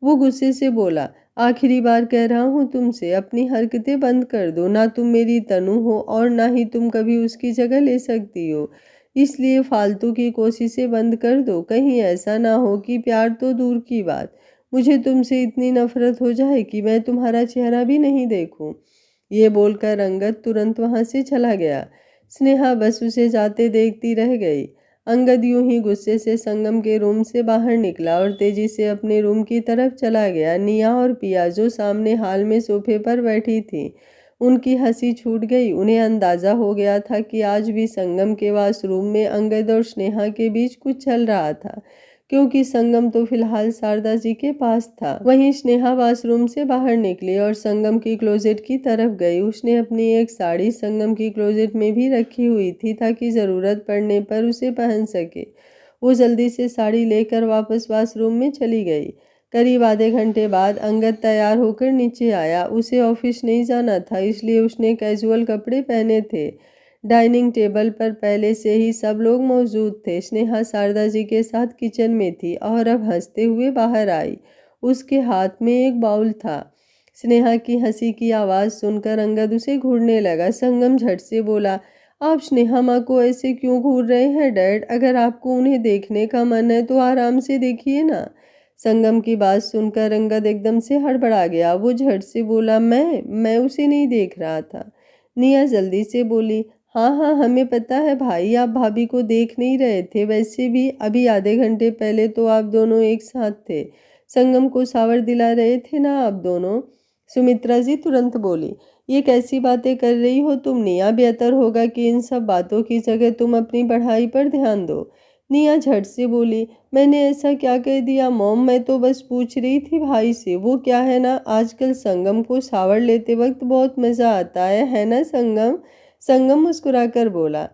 वो गुस्से से बोला, आखिरी बार कह रहा हूँ तुमसे, अपनी हरकतें बंद कर दो। ना तुम मेरी तनु हो और ना ही तुम कभी उसकी जगह ले सकती हो। इसलिए फालतू की कोशिशें बंद कर दो। कहीं ऐसा ना हो कि प्यार तो दूर की बात, मुझे तुमसे इतनी नफरत हो जाए कि मैं तुम्हारा चेहरा भी नहीं देखूं। ये बोलकर अंगद तुरंत वहां से चला गया। स्नेहा बस उसे जाते देखती रह गई। अंगद यूं ही गुस्से से संगम के रूम से बाहर निकला और तेजी से अपने रूम की तरफ चला गया। निया और पिया जो सामने हाल में सोफे पर बैठी थी, उनकी हंसी छूट गई। उन्हें अंदाजा हो गया था कि आज भी संगम के वाशरूम में अंगद और स्नेहा के बीच कुछ चल रहा था, क्योंकि संगम तो फिलहाल शारदा जी के पास था। वहीं स्नेहा वॉशरूम से बाहर निकली और संगम की क्लोजेट की तरफ गई। उसने अपनी एक साड़ी संगम की क्लोजेट में भी रखी हुई थी ताकि ज़रूरत पड़ने पर उसे पहन सके। वो जल्दी से साड़ी लेकर वापस वॉशरूम में चली गई। करीब आधे घंटे बाद अंगद तैयार होकर नीचे आया। उसे ऑफिस नहीं जाना था, इसलिए उसने कैजुअल कपड़े पहने थे। डाइनिंग टेबल पर पहले से ही सब लोग मौजूद थे। स्नेहा शारदा जी के साथ किचन में थी और अब हंसते हुए बाहर आई। उसके हाथ में एक बाउल था। स्नेहा की हंसी की आवाज़ सुनकर अंगद उसे घूरने लगा। संगम झट से बोला, आप स्नेहा माँ को ऐसे क्यों घूर रहे हैं डैड? अगर आपको उन्हें देखने का मन है तो आराम से देखिए ना। संगम की बात सुनकर अंगद एकदम से हड़बड़ा गया। वो झट से बोला, मैं उसे नहीं देख रहा था। निया जल्दी से बोली, हाँ हाँ, हमें पता है भाई, आप भाभी को देख नहीं रहे थे। वैसे भी अभी आधे घंटे पहले तो आप दोनों एक साथ थे, संगम को सावर दिला रहे थे ना आप दोनों। सुमित्रा जी तुरंत बोली, ये कैसी बातें कर रही हो तुम निया? बेहतर होगा कि इन सब बातों की जगह तुम अपनी पढ़ाई पर ध्यान दो। निया झट से बोली, मैंने ऐसा क्या कह दिया मॉम? मैं तो बस पूछ रही थी भाई से। वो क्या है ना, आजकल संगम को सावर लेते वक्त बहुत मज़ा आता है ना संगम? संगम मुस्कुराकर बोला,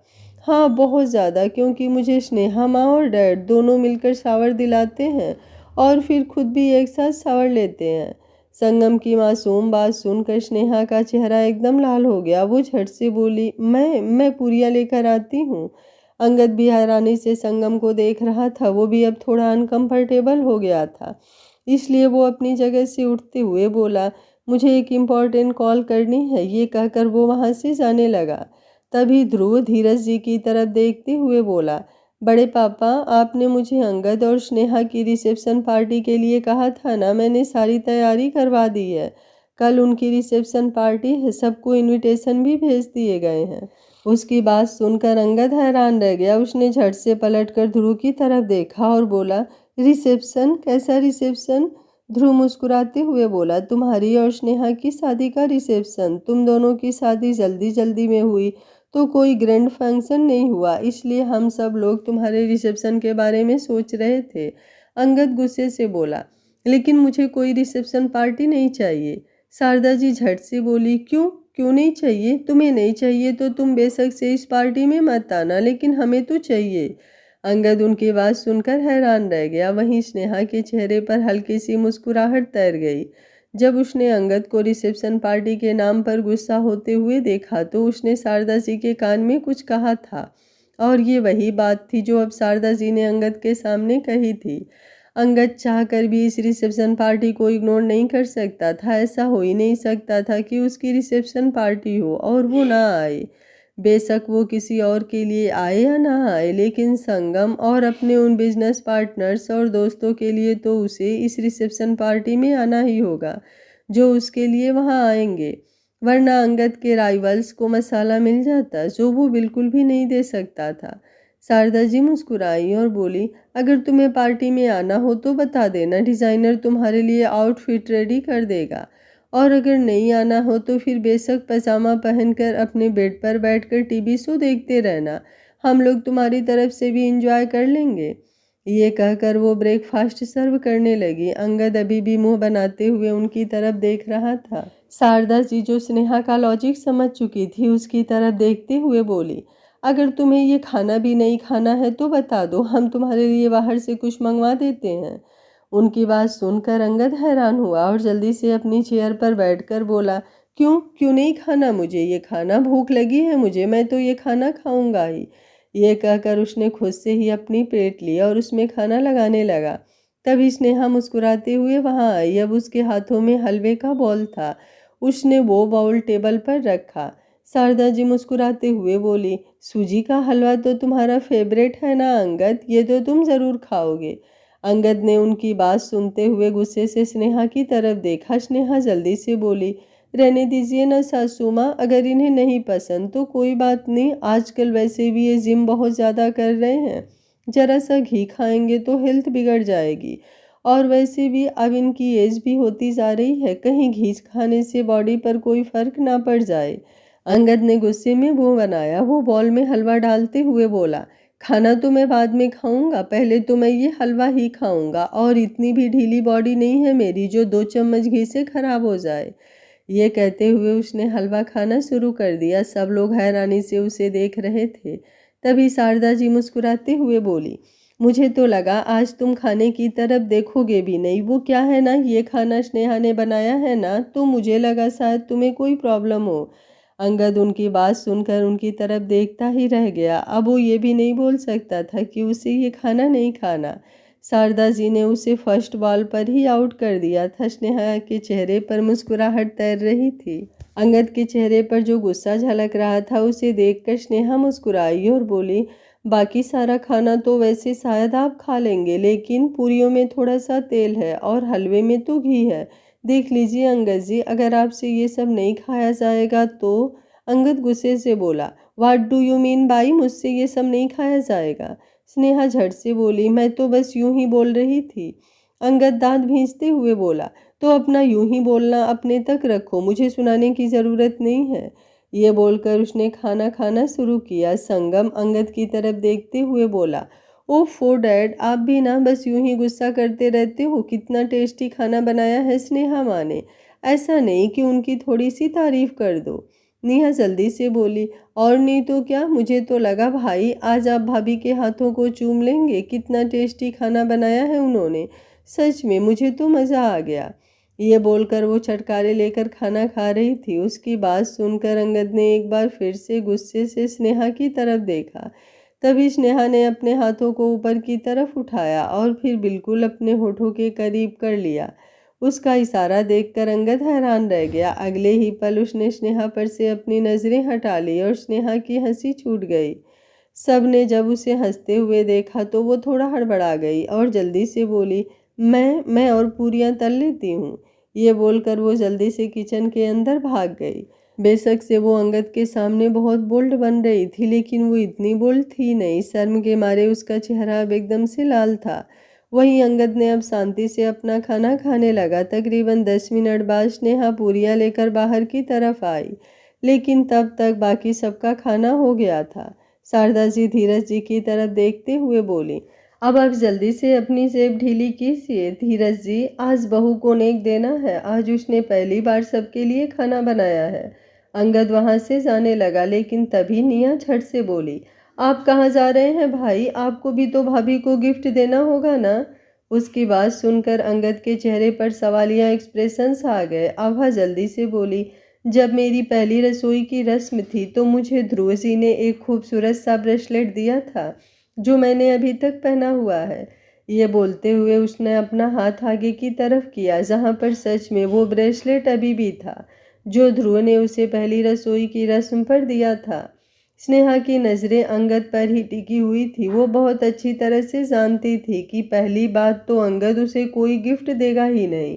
हाँ बहुत ज़्यादा, क्योंकि मुझे स्नेहा माँ और डैड दोनों मिलकर शावर दिलाते हैं और फिर खुद भी एक साथ शावर लेते हैं। संगम की मासूम बात सुनकर स्नेहा का चेहरा एकदम लाल हो गया। वो झट से बोली, मैं पूरियाँ लेकर आती हूँ। अंगद भी हैरानी से संगम को देख रहा था। वो भी अब थोड़ा अनकंफर्टेबल हो गया था, इसलिए वो अपनी जगह से उठते हुए बोला, मुझे एक इम्पॉर्टेंट कॉल करनी है। ये कहकर वो वहाँ से जाने लगा। तभी ध्रुव धीरज जी की तरफ देखते हुए बोला, बड़े पापा, आपने मुझे अंगद और स्नेहा की रिसेप्शन पार्टी के लिए कहा था ना, मैंने सारी तैयारी करवा दी है। कल उनकी रिसेप्शन पार्टी है, सबको इनविटेशन भी भेज दिए गए हैं। उसकी बात सुनकर अंगद हैरान रह गया। उसने झट से पलटकर ध्रुव की तरफ देखा और बोला, रिसेप्शन? कैसा रिसेप्शन? ध्रुव मुस्कुराते हुए बोला, तुम्हारी और स्नेहा की शादी का रिसेप्शन। तुम दोनों की शादी जल्दी जल्दी में हुई तो कोई ग्रैंड फंक्शन नहीं हुआ, इसलिए हम सब लोग तुम्हारे रिसेप्शन के बारे में सोच रहे थे। अंगद गुस्से से बोला, लेकिन मुझे कोई रिसेप्शन पार्टी नहीं चाहिए। शारदा जी झट से बोली, क्यों क्यों नहीं चाहिए? तुम्हें नहीं चाहिए तो तुम बेशक से इस पार्टी में मत आना, लेकिन हमें तो चाहिए। अंगद उनकी बात सुनकर हैरान रह गया। वहीं स्नेहा के चेहरे पर हल्की सी मुस्कुराहट तैर गई। जब उसने अंगद को रिसेप्शन पार्टी के नाम पर गुस्सा होते हुए देखा तो उसने शारदा जी के कान में कुछ कहा था, और ये वही बात थी जो अब शारदा जी ने अंगद के सामने कही थी। अंगद चाहकर भी इस रिसेप्शन पार्टी को इग्नोर नहीं कर सकता था। ऐसा हो ही नहीं सकता था कि उसकी रिसेप्शन पार्टी हो और वो ना आए। बेशक वो किसी और के लिए आए या ना आए, लेकिन संगम और अपने उन बिजनेस पार्टनर्स और दोस्तों के लिए तो उसे इस रिसेप्शन पार्टी में आना ही होगा जो उसके लिए वहाँ आएंगे। वरना अंगद के राइवल्स को मसाला मिल जाता जो वो बिल्कुल भी नहीं दे सकता था। शारदा जी मुस्कुराई और बोली, अगर तुम्हें पार्टी में आना हो तो बता देना, डिज़ाइनर तुम्हारे लिए आउटफिट रेडी कर देगा। और अगर नहीं आना हो तो फिर बेशक पजामा पहनकर अपने बेड पर बैठकर टीवी शो देखते रहना, हम लोग तुम्हारी तरफ से भी इंजॉय कर लेंगे। ये कहकर वो ब्रेकफास्ट सर्व करने लगी। अंगद अभी भी मुंह बनाते हुए उनकी तरफ देख रहा था। शारदा जी जो स्नेहा का लॉजिक समझ चुकी थी उसकी तरफ देखते हुए बोली, अगर तुम्हें ये खाना भी नहीं खाना है तो बता दो, हम तुम्हारे लिए बाहर से कुछ मंगवा देते हैं। उनकी बात सुनकर अंगद हैरान हुआ और जल्दी से अपनी चेयर पर बैठकर बोला, क्यों क्यों नहीं खाना? मुझे ये खाना, भूख लगी है मुझे, मैं तो ये खाना खाऊंगा ही। ये कहकर उसने खुद से ही अपनी प्लेट ली और उसमें खाना लगाने लगा। तभी स्नेहा मुस्कुराते हुए वहां आई। अब उसके हाथों में हलवे का बाउल था। उसने वो बाउल टेबल पर रखा। शारदा जी मुस्कुराते हुए बोली, सूजी का हलवा तो तुम्हारा फेवरेट है ना अंगद, ये तो तुम ज़रूर खाओगे। अंगद ने उनकी बात सुनते हुए गुस्से से स्नेहा की तरफ देखा। स्नेहा जल्दी से बोली, रहने दीजिए ना सासू माँ, अगर इन्हें नहीं पसंद तो कोई बात नहीं, आजकल वैसे भी ये जिम बहुत ज़्यादा कर रहे हैं, जरा सा घी खाएंगे तो हेल्थ बिगड़ जाएगी, और वैसे भी अब इनकी एज भी होती जा रही है, कहीं घी खाने से बॉडी पर कोई फर्क ना पड़ जाए। अंगद ने गुस्से में मुंह बनाया। वो बॉल में हलवा डालते हुए बोला, खाना तो मैं बाद में खाऊंगा, पहले तो मैं ये हलवा ही खाऊंगा, और इतनी भी ढीली बॉडी नहीं है मेरी जो 2 चम्मच घी से खराब हो जाए। ये कहते हुए उसने हलवा खाना शुरू कर दिया। सब लोग हैरानी से उसे देख रहे थे। तभी शारदा जी मुस्कुराते हुए बोली, मुझे तो लगा आज तुम खाने की तरफ देखोगे भी नहीं। वो क्या है ना, ये खाना स्नेहा ने बनाया है ना, तो मुझे लगा शायद तुम्हें कोई प्रॉब्लम हो। अंगद उनकी बात सुनकर उनकी तरफ देखता ही रह गया। अब वो ये भी नहीं बोल सकता था कि उसे ये खाना नहीं खाना। शारदा जी ने उसे फर्स्ट बॉल पर ही आउट कर दिया था। स्नेहा के चेहरे पर मुस्कुराहट तैर रही थी। अंगद के चेहरे पर जो गुस्सा झलक रहा था उसे देखकर स्नेहा मुस्कुराई और बोली, बाकी सारा खाना तो वैसे शायद आप खा लेंगे, लेकिन पूरियों में थोड़ा सा तेल है और हलवे में तो घी है। देख लीजिए अंगद जी, अगर आपसे ये सब नहीं खाया जाएगा तो। अंगद गुस्से से बोला, what do you mean by, मुझसे ये सब नहीं खाया जाएगा? स्नेहा झट से बोली, मैं तो बस यूं ही बोल रही थी। अंगद दांत भींचते हुए बोला, तो अपना यूं ही बोलना अपने तक रखो, मुझे सुनाने की ज़रूरत नहीं है। ये बोलकर उसने खाना खाना शुरू किया। संगम अंगद की तरफ देखते हुए बोला, ओफो डैड, आप भी ना बस यूं ही गुस्सा करते रहते हो। कितना टेस्टी खाना बनाया है स्नेहा माँ ने, ऐसा नहीं कि उनकी थोड़ी सी तारीफ कर दो। नेहा जल्दी से बोली, और नहीं तो क्या, मुझे तो लगा भाई आज आप भाभी के हाथों को चूम लेंगे, कितना टेस्टी खाना बनाया है उन्होंने, सच में मुझे तो मज़ा आ गया। ये बोलकर वो चटकारे लेकर खाना खा रही थी। उसकी बात सुनकर अंगद ने एक बार फिर से गुस्से से स्नेहा की तरफ देखा। तभी स्नेहा ने अपने हाथों को ऊपर की तरफ उठाया और फिर बिल्कुल अपने होठों के करीब कर लिया। उसका इशारा देखकर अंगद हैरान रह गया। अगले ही पल उसने स्नेहा पर से अपनी नज़रें हटा ली और स्नेहा की हंसी छूट गई। सब ने जब उसे हंसते हुए देखा तो वो थोड़ा हड़बड़ा गई और जल्दी से बोली, मैं और पूरियां तल लेती हूँ। ये बोलकर वो जल्दी से किचन के अंदर भाग गई। बेशक से वो अंगद के सामने बहुत बोल्ड बन रही थी, लेकिन वो इतनी बोल्ड थी नहीं। शर्म के मारे उसका चेहरा अब एकदम से लाल था। वहीं अंगद ने अब शांति से अपना खाना खाने लगा। तकरीबन 10 मिनट बाद स्नेहा पूरियां लेकर बाहर की तरफ आई, लेकिन तब तक बाकी सबका खाना हो गया था। शारदा जी धीरज जी की तरफ देखते हुए बोली, अब आप जल्दी से अपनी जेब ढीली कीजिए। धीरज जी, आज बहू को नेक देना है। आज उसने पहली बार सबके लिए खाना बनाया है। अंगद वहां से जाने लगा, लेकिन तभी निया झट से बोली, आप कहाँ जा रहे हैं भाई? आपको भी तो भाभी को गिफ्ट देना होगा ना। उसकी बात सुनकर अंगद के चेहरे पर सवालिया एक्सप्रेशंस आ गए। आभा जल्दी से बोली, जब मेरी पहली रसोई की रस्म थी तो मुझे ध्रुव जी ने एक खूबसूरत सा ब्रेसलेट दिया था, जो मैंने अभी तक पहना हुआ है। ये बोलते हुए उसने अपना हाथ आगे की तरफ किया, जहाँ पर सच में वो ब्रेसलेट अभी भी था, जो ध्रुव ने उसे पहली रसोई की रस्म पर दिया था। स्नेहा की नज़रें अंगद पर ही टिकी हुई थी। वो बहुत अच्छी तरह से जानती थी कि पहली बात तो अंगद उसे कोई गिफ्ट देगा ही नहीं,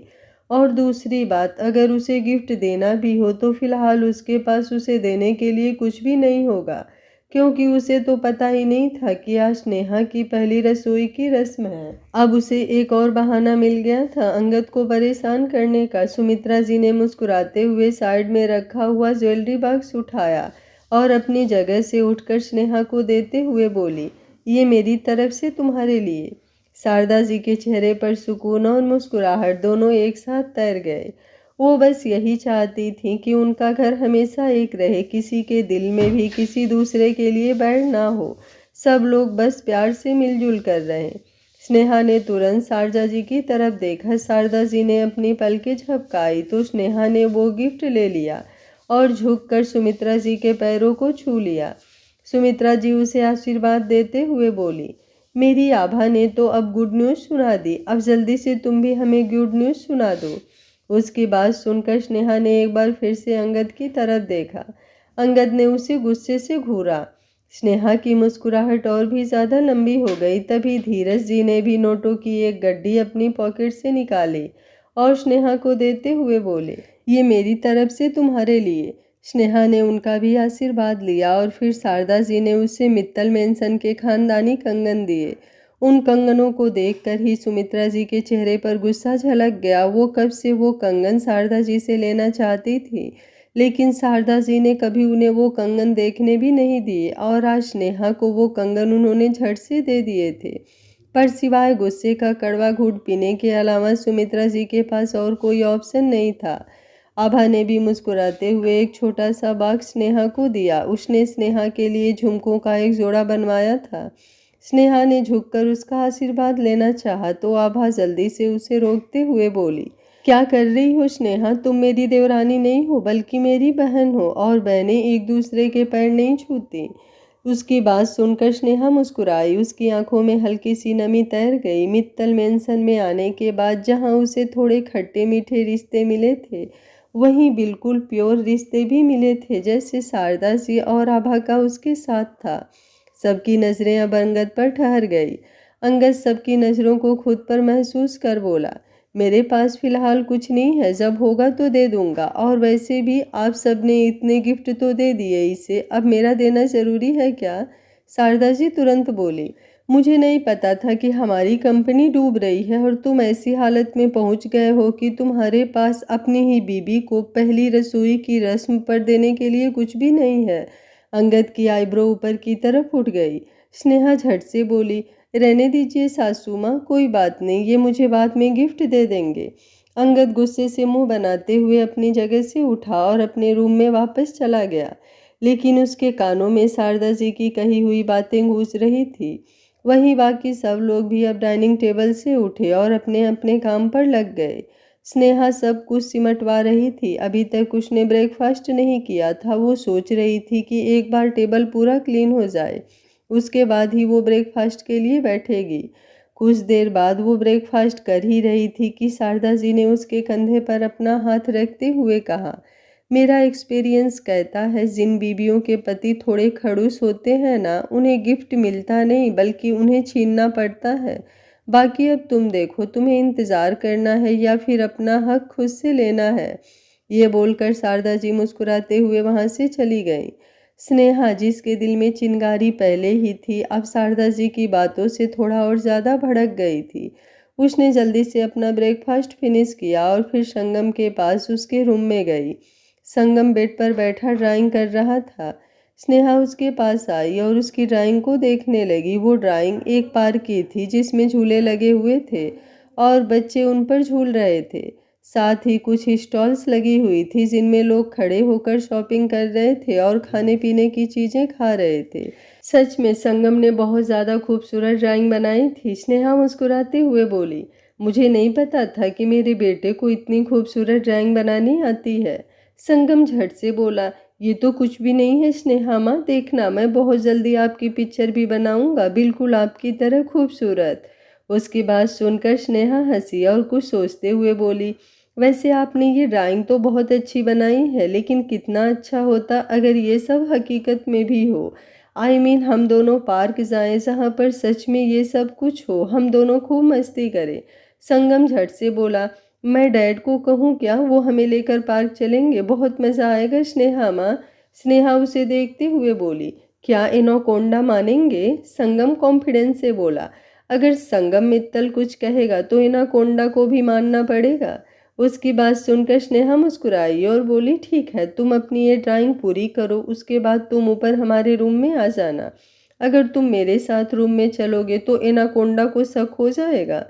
और दूसरी बात, अगर उसे गिफ्ट देना भी हो तो फिलहाल उसके पास उसे देने के लिए कुछ भी नहीं होगा, क्योंकि उसे तो पता ही नहीं था कि आज स्नेहा की पहली रसोई की रस्म है। अब उसे एक और बहाना मिल गया था अंगद को परेशान करने का। सुमित्रा जी ने मुस्कुराते हुए साइड में रखा हुआ ज्वेलरी बॉक्स उठाया और अपनी जगह से उठकर स्नेहा को देते हुए बोली, ये मेरी तरफ से तुम्हारे लिए। शारदा जी के चेहरे पर सुकून और मुस्कुराहट दोनों एक साथ तैर गए। वो बस यही चाहती थी कि उनका घर हमेशा एक रहे, किसी के दिल में भी किसी दूसरे के लिए बैर ना हो, सब लोग बस प्यार से मिलजुल कर रहें। स्नेहा ने तुरंत शारदा जी की तरफ देखा। शारदा जी ने अपनी पलकें झपकाई तो स्नेहा ने वो गिफ्ट ले लिया और झुककर सुमित्रा जी के पैरों को छू लिया। सुमित्रा जी उसे आशीर्वाद देते हुए बोली, मेरी आभा ने तो अब गुड न्यूज़ सुना दी, अब जल्दी से तुम भी हमें गुड न्यूज़ सुना दो। उसकी बात सुनकर स्नेहा ने एक बार फिर से अंगद की तरफ देखा। अंगद ने उसे गुस्से से घूरा। स्नेहा की मुस्कुराहट और भी ज़्यादा लंबी हो गई। तभी धीरज जी ने भी नोटों की एक गड्डी अपनी पॉकेट से निकाली और स्नेहा को देते हुए बोले, ये मेरी तरफ से तुम्हारे लिए। स्नेहा ने उनका भी आशीर्वाद लिया और फिर शारदा जी ने उसे मित्तल मेंशन के खानदानी कंगन दिए। उन कंगनों को देखकर ही सुमित्रा जी के चेहरे पर गुस्सा झलक गया। वो कब से वो कंगन शारदा जी से लेना चाहती थी, लेकिन शारदा जी ने कभी उन्हें वो कंगन देखने भी नहीं दिए, और आज स्नेहा को वो कंगन उन्होंने झट से दे दिए थे। पर सिवाय गुस्से का कड़वा घूंट पीने के अलावा सुमित्रा जी के पास और कोई ऑप्शन नहीं था। आभा ने भी मुस्कुराते हुए एक छोटा सा बॉक्स स्नेहा को दिया। उसने स्नेहा के लिए झुमकों का एक जोड़ा बनवाया था। स्नेहा ने झुककर उसका आशीर्वाद लेना चाहा तो आभा जल्दी से उसे रोकते हुए बोली, क्या कर रही हो स्नेहा? तुम मेरी देवरानी नहीं हो, बल्कि मेरी बहन हो, और बहनें एक दूसरे के पैर नहीं छूती। उसकी बात सुनकर स्नेहा मुस्कुराई। उसकी आंखों में हल्की सी नमी तैर गई। मित्तल मेंशन में आने के बाद जहां उसे थोड़े खट्टे मीठे रिश्ते मिले थे, वहीं बिल्कुल प्योर रिश्ते भी मिले थे, जैसे शारदा जी और आभा का उसके साथ था। सबकी नज़रें अब अंगद पर ठहर गई। अंगद सबकी नज़रों को खुद पर महसूस कर बोला, मेरे पास फिलहाल कुछ नहीं है, जब होगा तो दे दूंगा। और वैसे भी आप सब ने इतने गिफ्ट तो दे दिए इसे, अब मेरा देना ज़रूरी है क्या? शारदा जी तुरंत बोली, मुझे नहीं पता था कि हमारी कंपनी डूब रही है और तुम ऐसी हालत में पहुंच गए हो कि तुम्हारे पास अपनी ही बीबी को पहली रसोई की रस्म पर देने के लिए कुछ भी नहीं है। अंगद की आईब्रो ऊपर की तरफ उठ गई। स्नेहा झट से बोली, रहने दीजिए सासू माँ, कोई बात नहीं, ये मुझे बाद में गिफ्ट दे देंगे। अंगद गुस्से से मुंह बनाते हुए अपनी जगह से उठा और अपने रूम में वापस चला गया, लेकिन उसके कानों में शारदा जी की कही हुई बातें गूंज रही थी। वहीं बाकी सब लोग भी अब डाइनिंग टेबल से उठे और अपने अपने काम पर लग गए। स्नेहा सब कुछ सिमटवा रही थी। अभी तक उसने ब्रेकफास्ट नहीं किया था। वो सोच रही थी कि एक बार टेबल पूरा क्लीन हो जाए, उसके बाद ही वो ब्रेकफास्ट के लिए बैठेगी। कुछ देर बाद वो ब्रेकफास्ट कर ही रही थी कि शारदा जी ने उसके कंधे पर अपना हाथ रखते हुए कहा, मेरा एक्सपीरियंस कहता है जिन बीवियों के पति थोड़े खड़ूस होते हैं ना, उन्हें गिफ्ट मिलता नहीं बल्कि उन्हें छीनना पड़ता है। बाकी अब तुम देखो, तुम्हें इंतज़ार करना है या फिर अपना हक खुद से लेना है। ये बोलकर शारदा जी मुस्कुराते हुए वहाँ से चली गई। स्नेहा, जिसके दिल में चिंगारी पहले ही थी, अब शारदा जी की बातों से थोड़ा और ज़्यादा भड़क गई थी। उसने जल्दी से अपना ब्रेकफास्ट फिनिश किया और फिर संगम के पास उसके रूम में गई। संगम बेड पर बैठा ड्राइंग कर रहा था। स्नेहा उसके पास आई और उसकी ड्राइंग को देखने लगी। वो ड्राइंग एक पार्क की थी जिसमें झूले लगे हुए थे और बच्चे उन पर झूल रहे थे। साथ ही कुछ स्टॉल्स लगी हुई थी जिनमें लोग खड़े होकर शॉपिंग कर रहे थे और खाने पीने की चीज़ें खा रहे थे। सच में संगम ने बहुत ज़्यादा खूबसूरत ड्राइंग बनाई थी। स्नेहा मुस्कुराते हुए बोली, मुझे नहीं पता था कि मेरे बेटे को इतनी खूबसूरत ड्राइंग बनानी आती है। संगम झट से बोला, ये तो कुछ भी नहीं है स्नेहा माँ, देखना मैं बहुत जल्दी आपकी पिक्चर भी बनाऊंगा, बिल्कुल आपकी तरह खूबसूरत। उसकी बात सुनकर स्नेहा हंसी और कुछ सोचते हुए बोली, वैसे आपने ये ड्राइंग तो बहुत अच्छी बनाई है, लेकिन कितना अच्छा होता अगर ये सब हकीकत में भी हो। हम दोनों पार्क जाएं जहाँ पर सच में ये सब कुछ हो, हम दोनों खूब मस्ती करें। संगम झट से बोला, मैं डैड को कहूँ क्या, वो हमें लेकर पार्क चलेंगे, बहुत मज़ा आएगा स्नेहा माँ। स्नेहा उसे देखते हुए बोली, क्या एनाकोंडा मानेंगे? संगम कॉन्फिडेंस से बोला, अगर संगम मित्तल कुछ कहेगा तो एनाकोंडा को भी मानना पड़ेगा। उसकी बात सुनकर स्नेहा मुस्कुराई और बोली, ठीक है, तुम अपनी ये ड्राइंग पूरी करो, उसके बाद तुम ऊपर हमारे रूम में आ जाना। अगर तुम मेरे साथ रूम में चलोगे तो एनाकोंडा को शक हो जाएगा।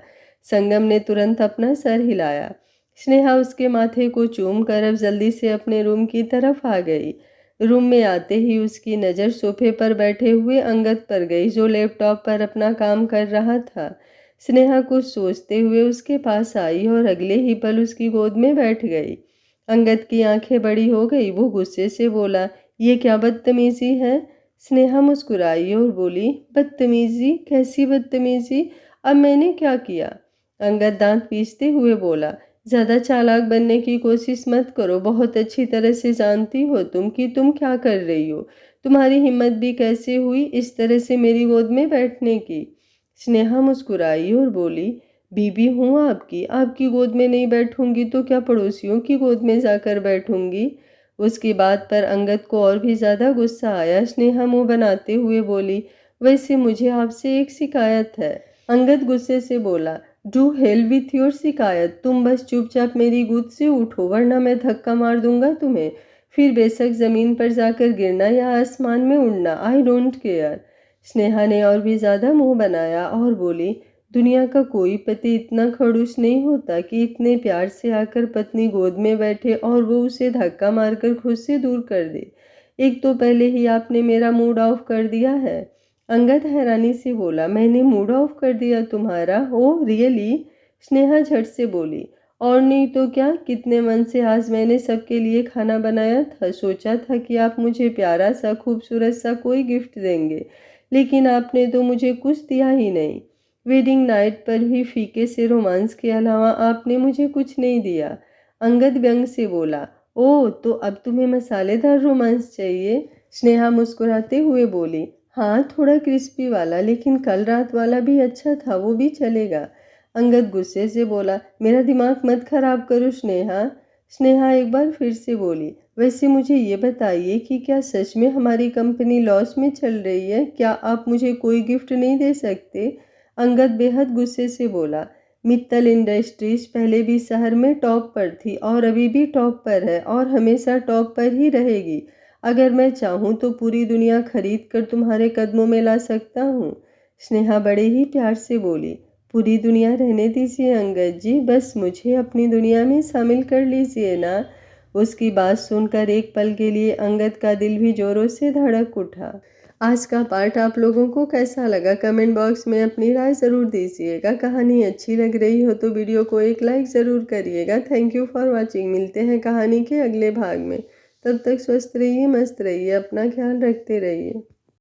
संगम ने तुरंत अपना सर हिलाया। स्नेहा उसके माथे को चूम कर अब जल्दी से अपने रूम की तरफ आ गई। रूम में आते ही उसकी नज़र सोफे पर बैठे हुए अंगद पर गई, जो लैपटॉप पर अपना काम कर रहा था। स्नेहा कुछ सोचते हुए उसके पास आई और अगले ही पल उसकी गोद में बैठ गई। अंगद की आंखें बड़ी हो गई। वो गुस्से से बोला, ये क्या बदतमीजी है? स्नेहा मुस्कुराई और बोली, बदतमीजी? कैसी बदतमीजी? अब मैंने क्या किया? अंगद दांत पीसते हुए बोला, ज़्यादा चालाक बनने की कोशिश मत करो, बहुत अच्छी तरह से जानती हो तुम कि तुम क्या कर रही हो। तुम्हारी हिम्मत भी कैसे हुई इस तरह से मेरी गोद में बैठने की? स्नेहा मुस्कुराई और बोली, बीबी हूँ आपकी, आपकी गोद में नहीं बैठूंगी तो क्या पड़ोसियों की गोद में जाकर बैठूंगी? उसकी बात पर अंगद को और भी ज़्यादा गुस्सा आया। स्नेहा मुंह बनाते हुए बोली, वैसे मुझे आपसे एक शिकायत है। अंगद गुस्से से बोला, डू हेल विथ योर शिकायत, तुम बस चुपचाप मेरी गोद से उठो वरना मैं धक्का मार दूंगा तुम्हें, फिर बेशक ज़मीन पर जाकर गिरना या आसमान में उड़ना, आई डोंट केयर। स्नेहा ने और भी ज़्यादा मुंह बनाया और बोली, दुनिया का कोई पति इतना खड़ूस नहीं होता कि इतने प्यार से आकर पत्नी गोद में बैठे और वो उसे धक्का मारकर खुद से दूर कर दे। एक तो पहले ही आपने मेरा मूड ऑफ कर दिया है। अंगद हैरानी से बोला, मैंने मूड ऑफ कर दिया तुम्हारा? Oh really? स्नेहा झट से बोली, और नहीं तो क्या, कितने मन से आज मैंने सबके लिए खाना बनाया था, सोचा था कि आप मुझे प्यारा सा खूबसूरत सा कोई गिफ्ट देंगे, लेकिन आपने तो मुझे कुछ दिया ही नहीं। वेडिंग नाइट पर भी फीके से रोमांस के अलावा आपने मुझे कुछ नहीं दिया। अंगद व्यंग से बोला, ओह तो अब तुम्हें मसालेदार रोमांस चाहिए? स्नेहा मुस्कुराते हुए बोली, हाँ थोड़ा क्रिस्पी वाला, लेकिन कल रात वाला भी अच्छा था, वो भी चलेगा। अंगद गुस्से से बोला, मेरा दिमाग मत खराब करो स्नेहा। स्नेहा एक बार फिर से बोली, वैसे मुझे ये बताइए कि क्या सच में हमारी कंपनी लॉस में चल रही है? क्या आप मुझे कोई गिफ्ट नहीं दे सकते? अंगद बेहद गुस्से से बोला, मित्तल इंडस्ट्रीज पहले भी शहर में टॉप पर थी और अभी भी टॉप पर है और हमेशा टॉप पर ही रहेगी। अगर मैं चाहूँ तो पूरी दुनिया खरीद कर तुम्हारे कदमों में ला सकता हूँ। स्नेहा बड़े ही प्यार से बोली, पूरी दुनिया रहने दीजिए अंगद जी, बस मुझे अपनी दुनिया में शामिल कर लीजिए ना। उसकी बात सुनकर एक पल के लिए अंगद का दिल भी जोरों से धड़क उठा। आज का पार्ट आप लोगों को कैसा लगा कमेंट बॉक्स में अपनी राय ज़रूर दीजिएगा। कहानी अच्छी लग रही हो तो वीडियो को एक लाइक ज़रूर करिएगा। Thank you for watching. मिलते हैं कहानी के अगले भाग में। तब तक स्वस्थ रहिए, मस्त रहिए, अपना ख्याल रखते रहिए।